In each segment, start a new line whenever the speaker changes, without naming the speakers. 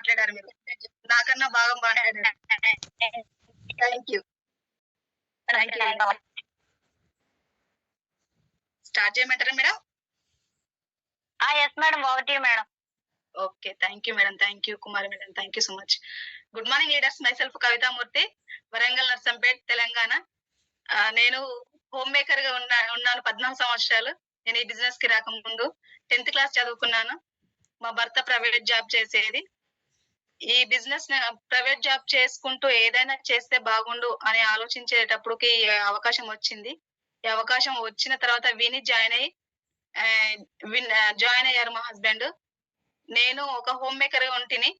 మాట్లాడారు మీరు. నాకన్నా బాగా మాట్లాడారు. Thank you. Thank you. Start చేయమంటారా madam?
Yes madam, over to you madam.
Okay, thank you madam. Thank you Kumari madam. Thank you so much. Good morning leaders. Myself Kavithamurthy, Warangal Narsampet, Telangana. నేను home maker గా ఉన్నాను 14 సంవత్సరాలు. నేను ఈ బిజినెస్ కి రాకముందు 10th class చదువుకున్నాను. మా భర్త ప్రైవేట్ జాబ్ చేసేది. ఈ బిజినెస్ ప్రైవేట్ జాబ్ చేసుకుంటూ ఏదైనా చేస్తే బాగుండు అని ఆలోచించేటప్పటికి ఈ అవకాశం వచ్చింది. ఈ అవకాశం వచ్చిన తర్వాత విని జాయిన్ అయ్యారు మా హస్బెండ్. నేను ఒక హోమ్ మేకర్ గా ఉంటిని.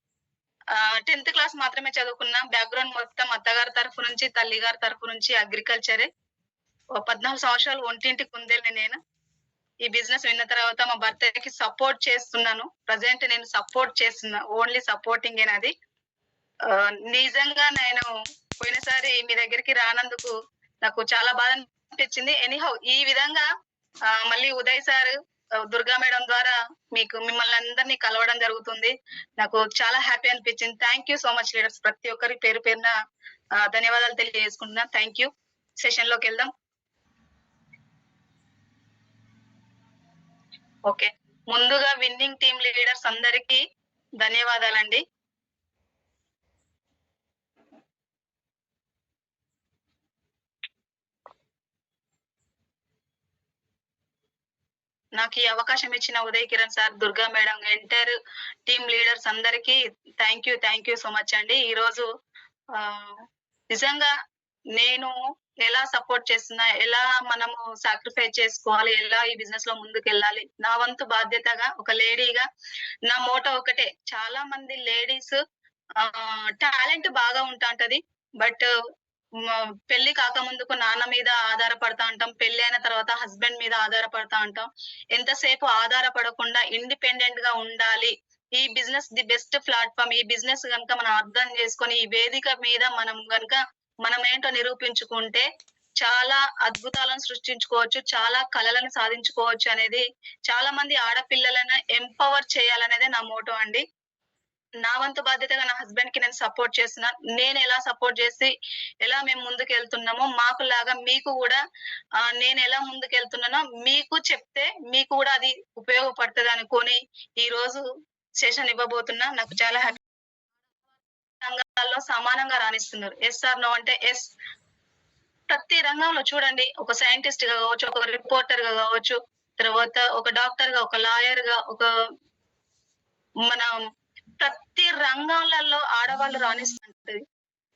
10th క్లాస్ మాత్రమే చదువుకున్నా. బ్యాక్గ్రౌండ్ మొత్తం అత్తగారి తరఫు నుంచి, తల్లిగారి తరఫు నుంచి అగ్రికల్చరే. 14 సంవత్సరాలు ఒంటింటి కుందేల్ని నేను. ఈ బిజినెస్ విన్న తర్వాత మా భర్తకి సపోర్ట్ చేస్తున్నాను. ప్రజెంట్ నేను సపోర్ట్ చేస్తున్నా, ఓన్లీ సపోర్టింగ్ అది. నిజంగా నేను పోయినసారి మీ దగ్గరికి రానందుకు నాకు చాలా బాధ అనిపించింది. ఎనీహౌ ఈ విధంగా మళ్ళీ ఉదయ్ సార్, దుర్గా మేడం ద్వారా మిమ్మల్ని అందరినీ కలవడం జరుగుతుంది. నాకు చాలా హ్యాపీ అనిపించింది. Thank you so much leaders. ప్రతి ఒక్కరి పేరు పేరున ధన్యవాదాలు తెలియజేసుకుంటున్నా. Thank you. సెషన్ లోకి వెళ్దాం. ఓకే, ముందుగా విన్నింగ్ టీమ్ లీడర్స్ అందరికీ ధన్యవాదాలండి. నాకు ఈ అవకాశం ఇచ్చిన Uday Kiran sir, Durga madam, entire team leaders అందరికీ థ్యాంక్ యూ సో మచ్ అండి. ఈ రోజు నిజంగా నేను ఎలా సపోర్ట్ చేస్తున్నా, ఎలా మనము సాక్రిఫైస్ చేసుకోవాలి, ఎలా ఈ బిజినెస్ లో ముందుకు వెళ్ళాలి, నా వంతు బాధ్యతగా ఒక లేడీగా నా మోటో ఒకటే. చాలా మంది లేడీస్ టాలెంట్ బాగా ఉంటది, బట్ పెళ్లి కాకముందుకు నాన్న మీద ఆధారపడతా ఉంటాం, పెళ్లి అయిన తర్వాత హస్బెండ్ మీద ఆధారపడతా ఉంటాం. ఎంతసేపు ఆధారపడకుండా ఇండిపెండెంట్ గా ఉండాలి. ఈ బిజినెస్ ది బెస్ట్ ప్లాట్ఫామ్. ఈ బిజినెస్ కనుక మనం అర్థం చేసుకొని ఈ వేదిక మీద మనం ఏంటో నిరూపించుకుంటే చాలా అద్భుతాలను సృష్టించుకోవచ్చు, చాలా కళలను సాధించుకోవచ్చు అనేది, చాలా మంది ఆడపిల్లలను ఎంపవర్ చేయాలనేదే నా మోటో అండి. నా వంతు బాధ్యతగా నా హస్బెండ్ కి నేను సపోర్ట్ చేస్తున్నా. నేను ఎలా సపోర్ట్ చేసి ఎలా మేము ముందుకు వెళ్తున్నామో మాకు లాగా మీకు కూడా నేను ఎలా ముందుకు వెళ్తున్నానో మీకు చెప్తే మీకు కూడా అది ఉపయోగపడుతుంది అనుకొని ఈ రోజు సెషన్ ఇవ్వబోతున్నా. నాకు చాలా హ్యాపీ. రంగాల్లో సమానంగా రాణిస్తున్నారు. ఎస్ ఆర్ నో అంటే ఎస్. ప్రతి రంగంలో చూడండి, ఒక సైంటిస్ట్ గా కావచ్చు, ఒక రిపోర్టర్ గా కావచ్చు, తర్వాత ఒక డాక్టర్ గా, ఒక లాయర్ గా, మన ప్రతి రంగాలలో ఆడవాళ్ళు రాణిస్తుంటది.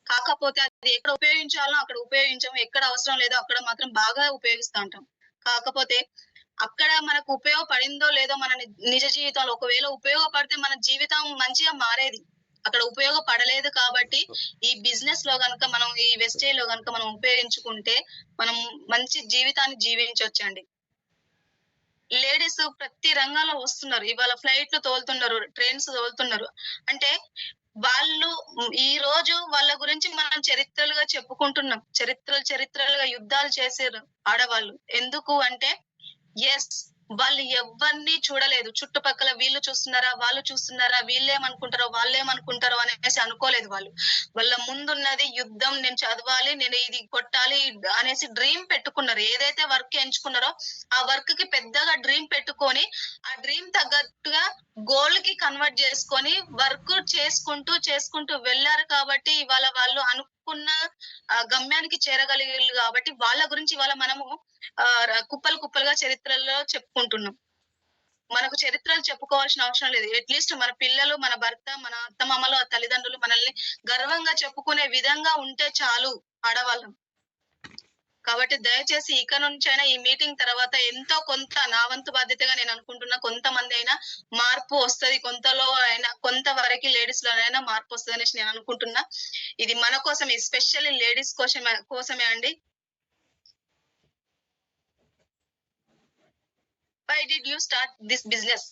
కాకపోతే అది ఎక్కడ ఉపయోగించాలో అక్కడ ఉపయోగించాము, ఎక్కడ అవసరం లేదో అక్కడ మాత్రం బాగా ఉపయోగిస్తూ ఉంటాం. కాకపోతే అక్కడ మనకు ఉపయోగపడిందో లేదో మన నిజ జీవితంలో ఒకవేళ ఉపయోగపడితే మన జీవితం మంచిగా మారేది. అక్కడ ఉపయోగపడలేదు కాబట్టి ఈ బిజినెస్ లో గనుక మనం, ఈ వెస్టేజ్ లో గనుక మనం ఉపయోగించుకుంటే మనం మంచి జీవితాన్ని జీవించవచ్చండి. లేడీస్ ప్రతి రంగంలో వస్తున్నారు. ఇవాళ ఫ్లైట్లు తోలుతున్నారు, ట్రైన్స్ తోలుతున్నారు. అంటే వాళ్ళు ఈ రోజు వాళ్ళ గురించి మనం చరిత్రలుగా చెప్పుకుంటున్నాం. చరిత్రలుగా యుద్ధాలు చేసారు ఆడవాళ్ళు. ఎందుకు అంటే ఎస్, వాళ్ళు ఎవరిని చూడలేదు. చుట్టుపక్కల వీళ్ళు చూస్తున్నారా, వాళ్ళు చూస్తున్నారా, వీళ్ళేమనుకుంటారో వాళ్ళేమనుకుంటారో అనేసి అనుకోలేదు. వాళ్ళ ముందున్నది యుద్ధం. నేను చదవాలి, నేను ఇది కొట్టాలి అనేసి డ్రీమ్ పెట్టుకున్నారు. ఏదైతే వర్క్ ఎంచుకున్నారో ఆ వర్క్ కి పెద్దగా డ్రీమ్ పెట్టుకొని ఆ డ్రీమ్ తగ్గట్టుగా గోల్ కి కన్వర్ట్ చేసుకొని వర్క్ చేసుకుంటూ వెళ్ళారు. కాబట్టి ఇవాళ వాళ్ళు అనుకున్న గమ్యానికి చేరగలిగారు. కాబట్టి వాళ్ళ గురించి ఇవాళ మనము కుప్పలుగా చరిత్రలో చెప్పుకుంటున్నాం. మనకు చరిత్రలు చెప్పుకోవాల్సిన అవసరం లేదు. అట్లీస్ట్ మన పిల్లలు, మన భర్త, మన అత్తమామలు, తల్లిదండ్రులు మనల్ని గర్వంగా చెప్పుకునే విధంగా ఉంటే చాలు ఆడవాళ్ళం. కాబట్టి దయచేసి ఇక నుంచైనా ఈ మీటింగ్ తర్వాత ఎంతో కొంత నా వంతు బాధ్యతగా నేను అనుకుంటున్నా, కొంతమంది అయినా మార్పు వస్తుంది, కొంతవరకు లేడీస్ లోనైనా మార్పు వస్తుంది అనేసి నేను అనుకుంటున్నా. ఇది మన కోసం, ఎస్పెషల్లీ లేడీస్ కోసమే అండి. Why did you start this business?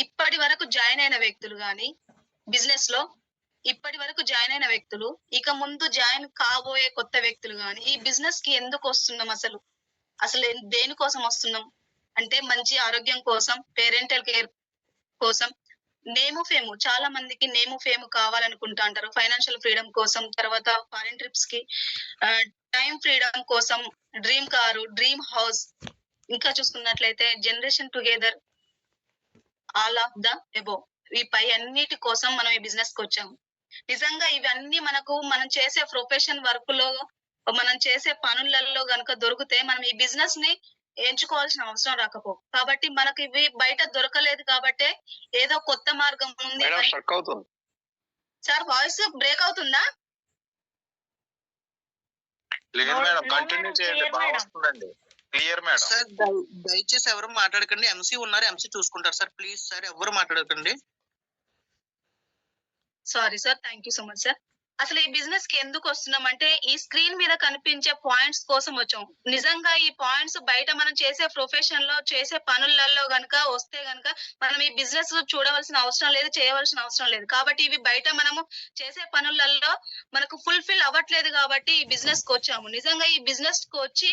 ఇప్పటి వరకు జాయిన్ అయిన వ్యక్తులు గాని, బిజినెస్ లో ఇప్పటి వరకు జాయిన్ అయిన వ్యక్తులు, ఇక ముందు జాయిన్ కాబోయే కొత్త వ్యక్తులు గాని, ఈ బిజినెస్ కి ఎందుకు వస్తున్నాం? అసలు దేనికోసం వస్తున్నాం అంటే మంచి ఆరోగ్యం కోసం, పేరెంటల్ కేర్ కోసం, నేము ఫేము చాలా మందికి నేము ఫేము కావాలనుకుంటా అంటారు. ఫైనాన్షియల్ ఫ్రీడమ్ కోసం, తర్వాత ఫారిన్ ట్రిప్స్ కి, టైమ్ ఫ్రీడమ్ కోసం, డ్రీమ్ కారు, డ్రీమ్ హౌస్, ఇంకా చూసుకున్నట్లయితే generation together, all of the above. ఈ పై అన్నిటి కోసం మనం ఈ బిజినెస్ కి వచ్చాము. నిజంగా ఇవన్నీ మనం చేసే ప్రొఫెషన్ వర్క్ లో, మనం చేసే పనులలో గనుక దొరికితే మనం ఈ బిజినెస్ ని ఎంచుకోవాల్సిన అవసరం రాకపో. కాబట్టి మనకి ఇవి బయట దొరకలేదు కాబట్టి ఏదో కొత్త మార్గం ఉంది.
మేడం స్ట్రక్ అవుతుంది.
సార్ వాయిస్ బ్రేక్ అవుతుందా?
లేదు మేడం, కంటిన్యూ చేయండి, బాగా వస్తుందండి. Clear madam.
సార్ దయచేసి ఎవరు మాట్లాడకండి. ఎంసీ ఉన్నారు, ఎంసీ చూసుకుంటారు సార్. ప్లీజ్ సార్ ఎవరు మాట్లాడకండి.
Sorry sir, thank you so much sir. అసలు ఈ బిజినెస్ కి ఎందుకు వస్తున్నామంటే ఈ స్క్రీన్ మీద కనిపించే పాయింట్స్ కోసం వచ్చాం. నిజంగా ఈ పాయింట్స్ బయట మనం చేసే ప్రొఫెషన్ లో చేసే పనులలో గనుక వస్తే గనుక మనం ఈ బిజినెస్ చూడవలసిన అవసరం లేదు, చేయవలసిన అవసరం లేదు. కాబట్టి ఇవి బయట మనము చేసే పనులలో మనకు ఫుల్ఫిల్ అవ్వట్లేదు కాబట్టి ఈ బిజినెస్ కి వచ్చాము. నిజంగా ఈ బిజినెస్ కి వచ్చి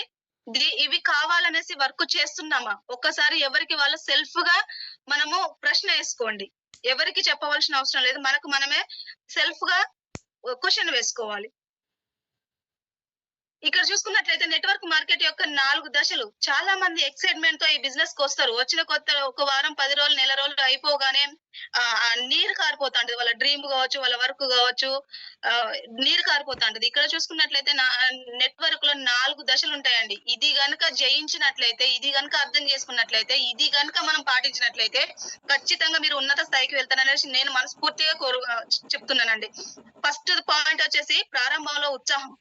ఇవి కావాలనేసి వర్క్ చేస్తున్నామా? ఒక్కసారి ఎవరికి వాళ్ళు సెల్ఫ్ గా మనము ప్రశ్న వేసుకోండి. ఎవరికి చెప్పవలసిన అవసరం లేదు, మనకు మనమే సెల్ఫ్ గా క్వశ్చన్ వేసుకోవాలి. ఇక్కడ చూసుకున్నట్లయితే నెట్వర్క్ మార్కెట్ యొక్క 4 దశలు. చాలా మంది ఎక్సైట్మెంట్ తో ఈ బిజినెస్ కి వస్తారు. వచ్చిన కొత్త ఒక వారం, 10 రోజులు, నెల రోజులు అయిపోగానే నీరు కారిపోతాంటది. వాళ్ళ డ్రీమ్ కావచ్చు, వాళ్ళ వర్క్ కావచ్చు, నీరు కారిపోతాంటది. ఇక్కడ చూసుకున్నట్లయితే నెట్వర్క్ లో 4 దశలు ఉంటాయండి. ఇది గనుక జయించినట్లయితే, ఇది గనుక అర్థం చేసుకున్నట్లయితే, ఇది గనుక మనం పాటించినట్లయితే ఖచ్చితంగా మీరు ఉన్నత స్థాయికి వెళ్తారనేసి నేను మనస్ఫూర్తిగా చెప్తున్నానండి. ఫస్ట్ పాయింట్ వచ్చేసి ప్రారంభంలో ఉత్సాహం,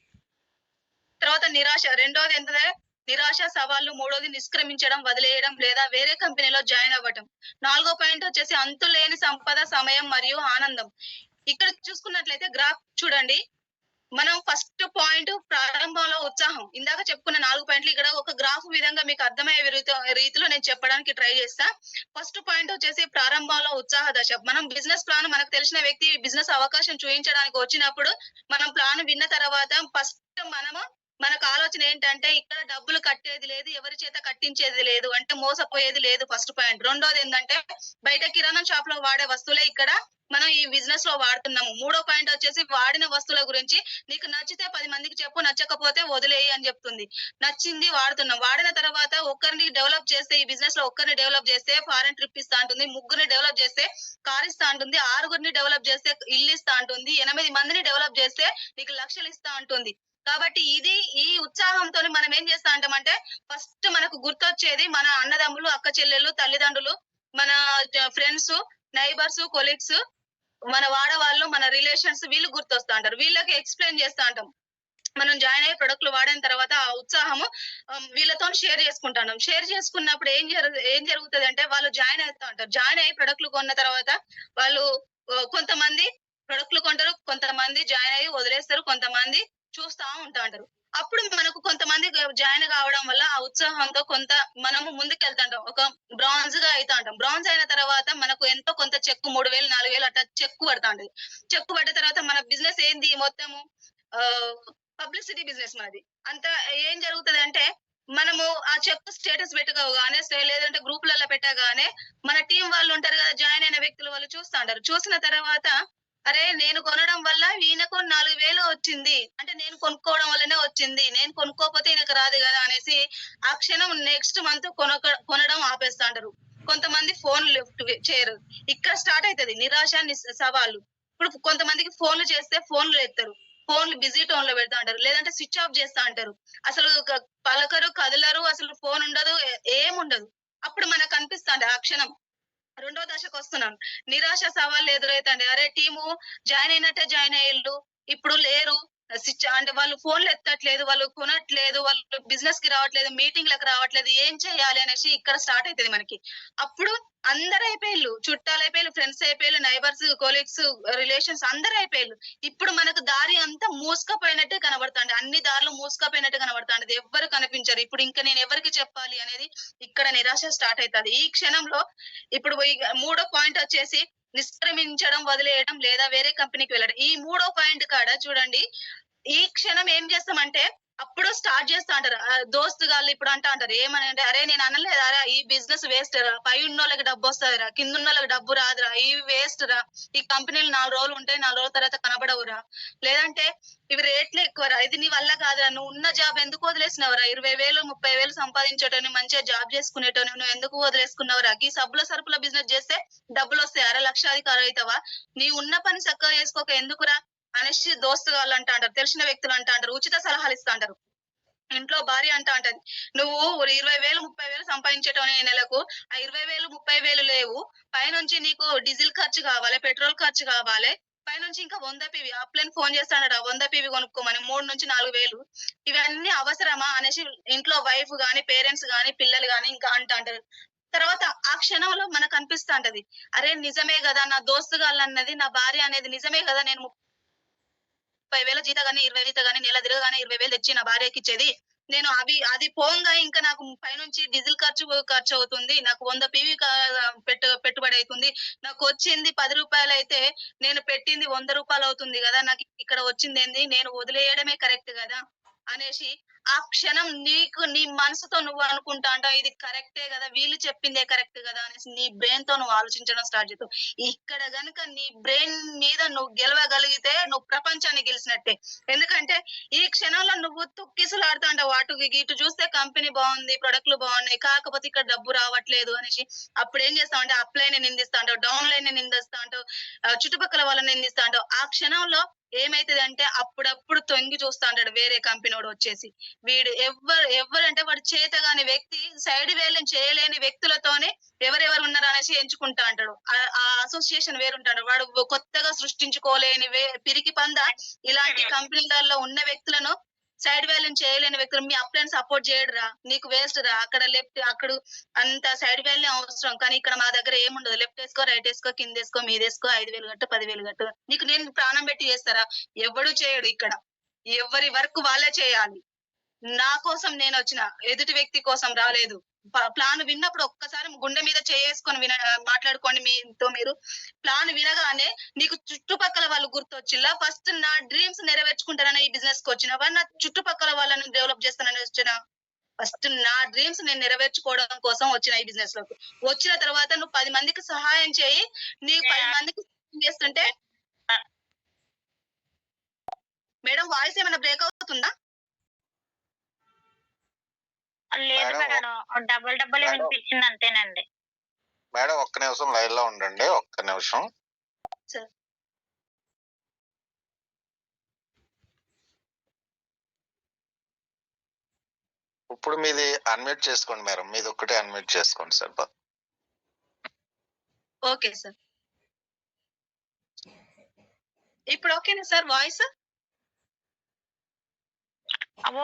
తర్వాత నిరాశ, రెండోది ఏంటంటే నిరాశ, సవాళ్లు, మూడోది నిష్క్రమించడం, వదిలేయడం లేదా వేరే కంపెనీలో జాయిన్ అవ్వటం. 4వ పాయింట్ వచ్చేసి అంతులేని సంపద, సమయం మరియు ఆనందం. ఇక్కడ చూసుకున్నట్లయితే గ్రాఫ్ చూడండి. మనం ఫస్ట్ పాయింట్ ప్రారంభంలో ఉత్సాహం, ఇందాక చెప్పుకున్న 4 పాయింట్లు ఇక్కడ ఒక గ్రాఫ్ విధంగా మీకు అర్థమయ్యే రీతిలో నేను చెప్పడానికి ట్రై చేస్తా. ఫస్ట్ పాయింట్ వచ్చేసి ప్రారంభంలో ఉత్సాహ దశ. మనం బిజినెస్ ప్లాన్, మనకు తెలిసిన వ్యక్తి బిజినెస్ అవకాశం చూపించడానికి వచ్చినప్పుడు మనం ప్లాన్ విన్న తర్వాత ఫస్ట్ మనకు ఆలోచన ఏంటంటే ఇక్కడ డబ్బులు కట్టేది లేదు, ఎవరి చేత కట్టించేది లేదు, అంటే మోసపోయేది లేదు. First point. రెండోది ఏంటంటే బయట కిరాణా షాప్ లో వాడే వస్తువులే ఇక్కడ మనం ఈ బిజినెస్ లో వాడుతున్నాము. మూడో పాయింట్ వచ్చేసి వాడిన వస్తువుల గురించి, నీకు నచ్చితే 10 మందికి చెప్పు, నచ్చకపోతే వదిలేయి అని చెప్తుంది. నచ్చింది వాడుతున్నాం. వాడిన తర్వాత ఒక్కరిని డెవలప్ చేస్తే, ఈ బిజినెస్ లో ఒక్కరిని డెవలప్ చేస్తే ఫారెన్ ట్రిప్ ఇస్తా అంటుంది, ముగ్గురిని డెవలప్ చేస్తే కార్ ఇస్తా అంటుంది, 6గురిని డెవలప్ చేస్తే ఇల్లు ఇస్తా అంటుంది, 8 మందిని డెవలప్ చేస్తే నీకు లక్షలు ఇస్తా అంటుంది. కాబట్టి ఈ ఉత్సాహంతో మనం ఏం చేస్తా అంటామంటే ఫస్ట్ మనకు గుర్తొచ్చేది మన అన్నదమ్ములు, అక్క చెల్లెలు, తల్లిదండ్రులు, మన ఫ్రెండ్స్, నైబర్స్, కొలీగ్స్, మన వాడవాళ్ళు, మన రిలేషన్స్, వీళ్ళు గుర్తొస్తా అంటారు. వీళ్ళకి ఎక్స్ప్లెయిన్ చేస్తా అంటాం. మనం జాయిన్ అయ్యే ప్రొడక్ట్లు వాడిన తర్వాత ఆ ఉత్సాహము వీళ్ళతో షేర్ చేసుకుంటాం. షేర్ చేసుకున్నప్పుడు ఏం జరుగుతుంది అంటే వాళ్ళు జాయిన్ అవుతా ఉంటారు. జాయిన్ అయ్యి ప్రొడక్ట్లు కొన్న తర్వాత వాళ్ళు కొంతమంది ప్రొడక్ట్లు కొంటారు, కొంతమంది జాయిన్ అయ్యి వదిలేస్తారు, కొంతమంది చూస్తా ఉంటా అంటారు. అప్పుడు మనకు కొంతమంది జాయిన్ కావడం వల్ల ఆ ఉత్సాహంతో కొంత మనము ముందుకెళ్తాంటాం, ఒక బ్రాంజ్ గా అవుతా ఉంటాం. బ్రాంజ్ అయిన తర్వాత మనకు ఎంతో కొంత చెక్కు 3000, 4000 అట్లా చెక్కు పడతా ఉంటది. చెక్కు పడ్డ తర్వాత మన బిజినెస్ ఏంది మొత్తము పబ్లిసిటీ బిజినెస్ మనది. అంత ఏం జరుగుతుంది అంటే మనము ఆ చెక్ స్టేటస్ పెట్టగానే, లేదంటే గ్రూపులలో పెట్టగానే మన టీం వాళ్ళు ఉంటారు కదా, జాయిన్ అయిన వ్యక్తులు, వాళ్ళు చూస్తా ఉంటారు. చూసిన తర్వాత అరే నేను కొనడం వల్ల ఈయనకు 4000 వచ్చింది, అంటే నేను కొనుక్కోవడం వల్లనే వచ్చింది, నేను కొనుక్కోకపోతే ఈయనకు రాదు కదా అనేసి ఆ క్షణం నెక్స్ట్ మంత్ కొనడం ఆపేస్తా అంటారు. కొంతమంది ఫోన్ లిఫ్ట్ చేయరు. ఇక్కడ స్టార్ట్ అవుతుంది నిరాశ, సవాళ్ళు. ఇప్పుడు కొంతమందికి ఫోన్లు చేస్తే ఫోన్లు ఎత్తారు, ఫోన్లు బిజీ టోన్ లో పెడతా అంటారు, లేదంటే స్విచ్ ఆఫ్ చేస్తా అంటారు, అసలు పలకరు, కదలరు, అసలు ఫోన్ ఉండదు, ఏముండదు. అప్పుడు మనకు అనిపిస్తాండి ఆ క్షణం. రెండో దశకు వస్తున్నాం. నిరాశ, సవాళ్ళు ఎదురైతండి. అరే టీము జాయిన్ అయినట్టే జాయిన్ అయ్యేళ్ళు, ఇప్పుడు లేరు, అంటే వాళ్ళు ఫోన్లు ఎత్తట్లేదు, వాళ్ళు కొనట్లేదు, వాళ్ళు బిజినెస్ కి రావట్లేదు, మీటింగ్లకు రావట్లేదు, ఏం చేయాలి అనేసి ఇక్కడ స్టార్ట్ అవుతుంది మనకి. అప్పుడు అందరు అయిపోయిళ్ళు, చుట్టాలు అయిపోయిళ్ళు, ఫ్రెండ్స్ అయిపోయిళ్ళు, నైబర్స్, కొలీగ్స్, రిలేషన్స్ అందరు అయిపోయిళ్ళు. ఇప్పుడు మనకు దారి అంతా మూసుకపోయినట్టే కనబడుతుంది, అన్ని దారులు మూసుకపోయినట్టు కనబడుతుంది, ఎవ్వరు కనిపించరు. ఇప్పుడు ఇంకా నేను ఎవరికి చెప్పాలి అనేది ఇక్కడ నిరాశ స్టార్ట్ అవుతుంది. ఈ క్షణంలో ఇప్పుడు మూడో పాయింట్ వచ్చేసి నిష్క్రమించడం, వదిలేయడం లేదా వేరే కంపెనీకి వెళ్ళడం. ఈ మూడో పాయింట్ కాడ చూడండి, ఈ క్షణం ఏం చేస్తామంటే అప్పుడు స్టార్ట్ చేస్తా అంటారు. దోస్తు గాళ్ళు ఇప్పుడు అంటా అంటారు ఏమని అంటే, అరే నేను అనలేదు అరే ఈ బిజినెస్ వేస్ట్ రా, పై ఉన్నోళ్ళకి డబ్బు వస్తుందిరా, కింద ఉన్నోళ్ళకి డబ్బు రాదురా, ఇవి వేస్ట్ రా, ఈ కంపెనీలు 4 రోజులు ఉంటాయి, 4 రోజుల తర్వాత కనబడవురా, లేదంటే ఇవి రేట్లు ఎక్కువరా, ఇది నీ వల్ల కాదురా, నువ్వు ఉన్న జాబ్ ఎందుకు వదిలేసినవరా, 20,000 30,000 సంపాదించేటోని మంచిగా జాబ్ చేసుకునేటోని నువ్వు ఎందుకు వదిలేసుకున్నావురా, ఈ సబ్బుల సరుకుల బిజినెస్ చేస్తే డబ్బులు వస్తాయి, అరే లక్షాధికారి అవుతావా, నీ ఉన్న పని చక్కగా చేసుకోక ఎందుకురా అనేసి దోస్తు వాళ్ళు అంటా అంటారు, తెలిసిన వ్యక్తులు అంటా అంటారు, ఉచిత సలహాలు ఇస్తా అంటారు. ఇంట్లో భార్య అంటా అంటది, నువ్వు 20,000 30,000 సంపాదించేటోని నెలకు, ఆ 20,000 30,000 లేవు, పైనుంచి నీకు డీజిల్ ఖర్చు కావాలి, పెట్రోల్ ఖర్చు కావాలి, పైనుంచి ఇంకా 100 పీవి అప్లైన్ ఫోన్ చేస్తాడట 100 పీవి కొనుక్కోమని 3 నుంచి 4,000, ఇవన్నీ అవసరమా అనేసి ఇంట్లో వైఫ్ గాని పేరెంట్స్ గాని పిల్లలు గాని ఇంకా అంటా అంటారు. తర్వాత ఆ క్షణంలో మనకు అనిపిస్తా ఉంటది, అరే నిజమే కదా, నా దోస్తుగాళ్ళు అన్నది నా భార్య అనేది నిజమే కదా, నేను 30,000 జీతం గానీ 20 జీతం గానీ నెల తిరగగానే 20,000 తెచ్చి నా భార్యకి ఇచ్చేది, నేను అది పోంగా ఇంకా నాకు పైనుంచి డీజిల్ ఖర్చు అవుతుంది, నాకు 100 పీవీ పెట్టుబడి అవుతుంది, నాకు వచ్చింది 10 రూపాయలు అయితే నేను పెట్టింది 100 రూపాయలు అవుతుంది కదా, నాకు ఇక్కడ వచ్చింది ఏంది, నేను వదిలేయడమే కరెక్ట్ కదా అనేసి ఆ క్షణం నీకు నీ మనసుతో నువ్వు అనుకుంటా అంటావు ఇది కరెక్టే కదా, వీళ్ళు చెప్పిందే కరెక్ట్ కదా అనేసి నీ బ్రెయిన్ తో నువ్వు ఆలోచించడం స్టార్ట్ చేస్తావు. ఇక్కడ గనుక నీ బ్రెయిన్ మీద నువ్వు గెలవగలిగితే నువ్వు ప్రపంచాన్ని గెలిచినట్టే. ఎందుకంటే ఈ క్షణంలో నువ్వు తొక్కిసలాడుతా అంటావు, అటు ఇటు చూస్తే కంపెనీ బాగుంది, ప్రొడక్ట్లు బాగున్నాయి, కాకపోతే ఇక్కడ డబ్బు రావట్లేదు అనేసి అప్పుడు ఏం చేస్తావు అంటే అప్ లైన్ నిందిస్తా అంటావు, డౌన్ లైన్ నిందిస్తా అంటావు, చుట్టుపక్కల వాళ్ళని నిందిస్తా అంటావు. ఆ క్షణంలో ఏమైతుంది అంటే అప్పుడప్పుడు తొంగి చూస్తా అంటాడు వేరే కంపెనీ వాడు వచ్చేసి, వీడు ఎవరంటే వాడు చేతగాని వ్యక్తి, సైడ్ వేలు చేయలేని వ్యక్తులతోనే ఎవరెవరు ఉన్నారు అనేసి ఎంచుకుంటా అంటాడు, ఆ అసోసియేషన్ వేరుంటాడు, వాడు కొత్తగా సృష్టించుకోలేని పిరికి పంద ఇలాంటి కంపెనీలలో ఉన్న వ్యక్తులను, సైడ్ వేలు చేయలేని వ్యక్తులు, మీ అప్లైన్ సపోర్ట్ చేయడురా, నీకు వేస్ట్ రా, అక్కడ లెఫ్ట్ అక్కడ అంత సైడ్ వేలే అవసరం, కానీ ఇక్కడ మా దగ్గర ఏముండదు, లెఫ్ట్ వేసుకో రైట్ వేసుకో కింద వేసుకో మీదేసుకో 5,000 కట్టు 10,000 కట్టు, నీకు నేను ప్రాణం పెట్టి చేస్తారా, ఎవడు చేయడు, ఇక్కడ ఎవరి వర్క్ వాళ్ళే చేయాలి, నా కోసం నేను వచ్చిన ఎదుటి వ్యక్తి కోసం రాలేదు. ప్లాన్ విన్నప్పుడు ఒక్కసారి గుండె మీద చేసుకొని మాట్లాడుకోండి మీతో మీరు, ప్లాన్ వినగానే నీకు చుట్టుపక్కల వాళ్ళు గుర్తొచ్చిల్లా, ఫస్ట్ నా డ్రీమ్స్ నెరవేర్చుకుంటానని ఈ బిజినెస్ కి వచ్చినవా, నా చుట్టుపక్కల వాళ్ళని డెవలప్ చేస్తానని వచ్చిన, ఫస్ట్ నా డ్రీమ్స్ నేను నెరవేర్చుకోవడం కోసం వచ్చిన ఈ బిజినెస్ లోకి, వచ్చిన తర్వాత నువ్వు 10 మందికి సహాయం చేయి, నీకు 10 మందికి చేస్తుంటే మేడం వాయిస్ ఏమైనా బ్రేక్ అవుతుందా?
లేదు మేడం, డబల్ వినిపించింది అంతేనండి.
మేడం ఒక్క నిమిషం లైన్ లో ఉండండి, ఒక్క నిమిషం.
సార్
ఇప్పుడు మీది అన్మ్యూట్ చేసుకోండి మేడం, మీది ఒక్కటే అన్మ్యూట్ చేసుకోండి సార్.
ఓకే సార్, ఇప్పుడు ఓకేనా sir voice?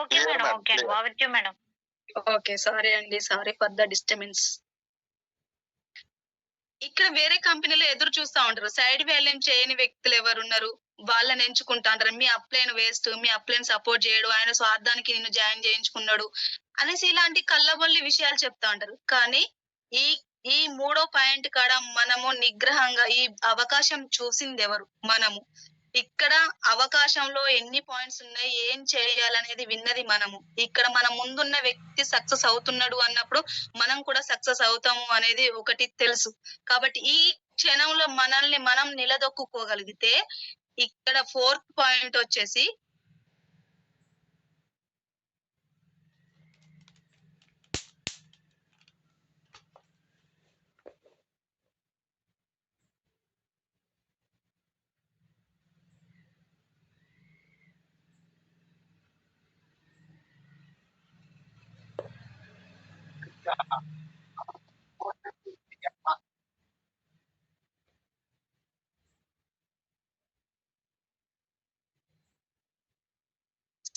Okay madam, okay over madam.
Okay sorry అండి, సారీ ఫర్ ద డిస్టర్బెన్స్. ఇక్కడ వేరే కంపెనీలో ఎదురు చూస్తా ఉంటారు, సైడ్ వేలం చేయని వ్యక్తులు ఎవరు ఉన్నారు వాళ్ళని ఎంచుకుంటా అంటారు, మీ అప్లైన్ వేస్ట్, మీ అప్లైన్ సపోర్ట్ చేయడు, ఆయన స్వార్థానికి నిన్ను జాయిన్ చేయించుకున్నాడు అనేసి ఇలాంటి కళ్ళబొల్లి విషయాలు చెప్తా ఉంటారు. కానీ ఈ 3వ పాయింట్ కాడ మనము నిగ్రహంగా ఈ అవకాశం చూసింది ఎవరు, మనము ఇక్కడ అవకాశంలో ఎన్ని పాయింట్స్ ఉన్నాయి, ఏం చేయాలనేది విన్నది మనము, ఇక్కడ మన ముందున్న వ్యక్తి సక్సెస్ అవుతున్నాడు అన్నప్పుడు మనం కూడా సక్సెస్ అవుతాము అనేది ఒకటి తెలుసు. కాబట్టి ఈ క్షణంలో మనల్ని మనం నిలదొక్కుకోగలిగితే ఇక్కడ 4th పాయింట్ వచ్చేసి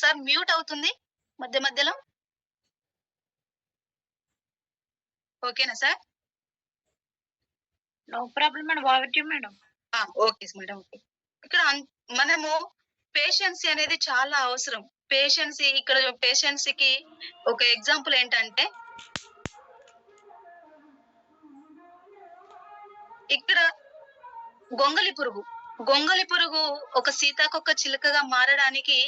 సార్ మ్యూట్ అవుతుంది మధ్య మధ్యలో, ఓకేనా sir?
No problem madam, over madam.
Okay madam. ఇక్కడ మనము పేషెన్సీ అనేది చాలా అవసరం. ఇక్కడ పేషెన్సీకి ఒక ఎగ్జాంపుల్ ఏంటంటే, ఇక్కడ గొంగలి పురుగు ఒక సీతాకొక చిలుకగా మారడానికి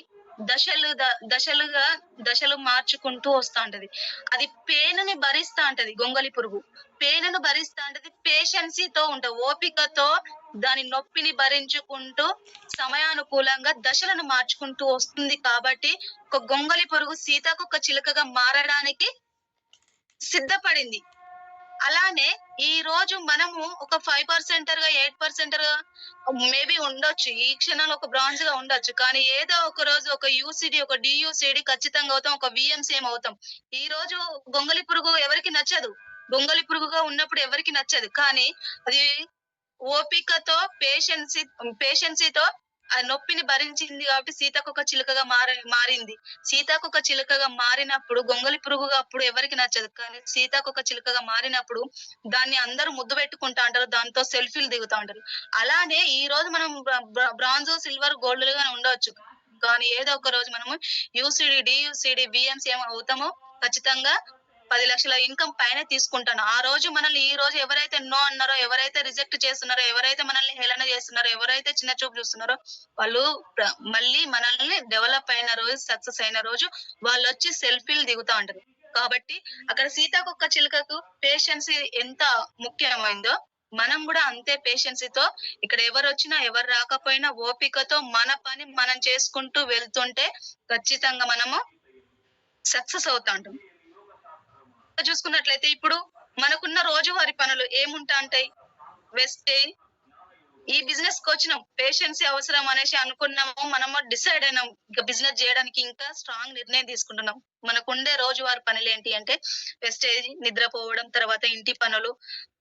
దశలు మార్చుకుంటూ వస్తా ఉంటది. అది పేనుని భరిస్తా ఉంటది. గొంగలి పురుగు పేనును భరిస్తా ఉంటది. పేషెన్సీతో ఉంటది, ఓపికతో దాని నొప్పిని భరించుకుంటూ సమయానుకూలంగా దశలను మార్చుకుంటూ వస్తుంది. కాబట్టి ఒక గొంగలి పురుగు సీతాకొక చిలుకగా మారడానికి సిద్ధపడింది. అలానే ఈ రోజు మనము ఒక 5% గా 8% గా మేబీ ఉండొచ్చు, ఈ క్షణంలో ఒక బ్రాంజ్ గా ఉండొచ్చు. కానీ ఏదో ఒక రోజు ఒక యూసిడి, ఒక డియూసిడి ఖచ్చితంగా అవుతాం, ఒక విఎంసీఎం అవుతాం. ఈ రోజు గొంగలి పురుగు ఎవరికి నచ్చదు, గొంగలి పురుగుగా ఉన్నప్పుడు ఎవరికి నచ్చదు. కానీ అది ఓపికతో పేషెన్సీతో ఆ నొప్పిని భరించింది కాబట్టి సీతాకొక చిలుకగా మారింది. సీతాకొక చిలుకగా మారినప్పుడు గొంగలి పురుగుగా అప్పుడు ఎవరికి నచ్చదు. కానీ సీతాకొక చిలుకగా మారినప్పుడు దాన్ని అందరూ ముద్దు పెట్టుకుంటా అంటారు, దాంతో సెల్ఫీలు దిగుతా ఉంటారు. అలానే ఈ రోజు మనం బ్రాంజ్, సిల్వర్, గోల్డ్ గానే ఉండవచ్చు. కానీ ఏదో ఒక రోజు మనము యూసిడి, డియూసిడి, విఎంసీఎం అవుతామో ఖచ్చితంగా 10 లక్షల ఇన్కమ్ పైన తీసుకుంటాను. ఆ రోజు మనల్ని ఈ రోజు ఎవరైతే నో అన్నారో, ఎవరైతే రిజెక్ట్ చేస్తున్నారో, ఎవరైతే మనల్ని హేళన చేస్తున్నారో, ఎవరైతే చిన్న చూపు చూస్తున్నారో వాళ్ళు మళ్ళీ మనల్ని డెవలప్ అయిన రోజు, సక్సెస్ అయిన రోజు వాళ్ళు వచ్చి సెల్ఫీలు దిగుతా ఉంటారు. కాబట్టి అక్కడ సీతాకొక చిలుకకు పేషెన్సీ ఎంత ముఖ్యమైందో మనం కూడా అంతే పేషెన్సీతో ఇక్కడ ఎవరు వచ్చినా ఎవరు రాకపోయినా ఓపికతో మన పని మనం చేసుకుంటూ వెళ్తుంటే ఖచ్చితంగా మనము సక్సెస్ అవుతా ఉంటాం. చూసుకున్నట్లయితే ఇప్పుడు మనకున్న రోజువారీ పనులు ఏముంటా ఉంటాయి? వెస్టేజ్ ఈ బిజినెస్ కి వచ్చినాం, పేషెన్సీ అవసరం అనేసి అనుకున్నాము, మనము డిసైడ్ అయినాం ఇంకా బిజినెస్ చేయడానికి, ఇంకా స్ట్రాంగ్ నిర్ణయం తీసుకుంటున్నాం. మనకు ఉండే రోజువారీ పనులు ఏంటి అంటే వెస్టేజ్, నిద్రపోవడం, తర్వాత ఇంటి పనులు,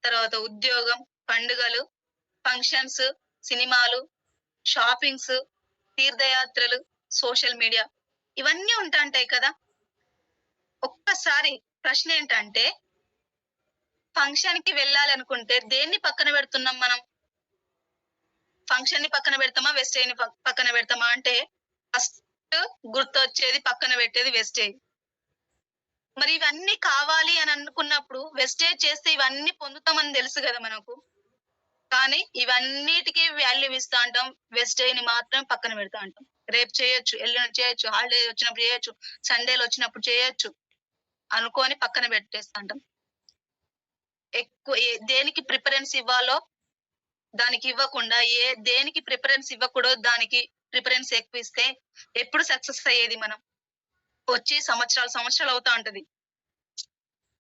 తర్వాత ఉద్యోగం, పండుగలు, ఫంక్షన్స్, సినిమాలు, షాపింగ్స్, తీర్థయాత్రలు, సోషల్ మీడియా, ఇవన్నీ ఉంటాయి కదా. ఒక్కసారి ప్రశ్న ఏంటంటే ఫంక్షన్ కి వెళ్ళాలి అనుకుంటే దేన్ని పక్కన పెడుతున్నాం మనం? ఫంక్షన్ ని పక్కన పెడతామా, వెస్టేజ్ ని పక్కన పెడతామా అంటే ఫస్ట్ గుర్తొచ్చేది పక్కన పెట్టేది వెస్టేజ్. మరి ఇవన్నీ కావాలి అని అనుకున్నప్పుడు వెస్టేజ్ చేస్తే ఇవన్నీ పొందుతామని తెలుసు కదా మనకు. కానీ ఇవన్నిటికీ వాల్యూ ఇస్తా అంటాం, వెస్టేజ్ ని మాత్రం పక్కన పెడతా అంటాం. రేపు చేయొచ్చు, ఎల్లుండి చేయొచ్చు, హాలిడే వచ్చినప్పుడు చేయొచ్చు, సండేలు వచ్చినప్పుడు చేయొచ్చు అనుకొని పక్కన పెట్టేస్తాంటాం. ఎక్కువ దేనికి ప్రిఫరెన్స్ ఇవ్వాలో దానికి ఇవ్వకుండా, దేనికి ప్రిఫరెన్స్ ఇవ్వకూడదు దానికి ప్రిఫరెన్స్ ఎక్కువ ఇస్తే ఎప్పుడు సక్సెస్ అయ్యేది? మనం వచ్చి సంవత్సరాలు అవుతా ఉంటది.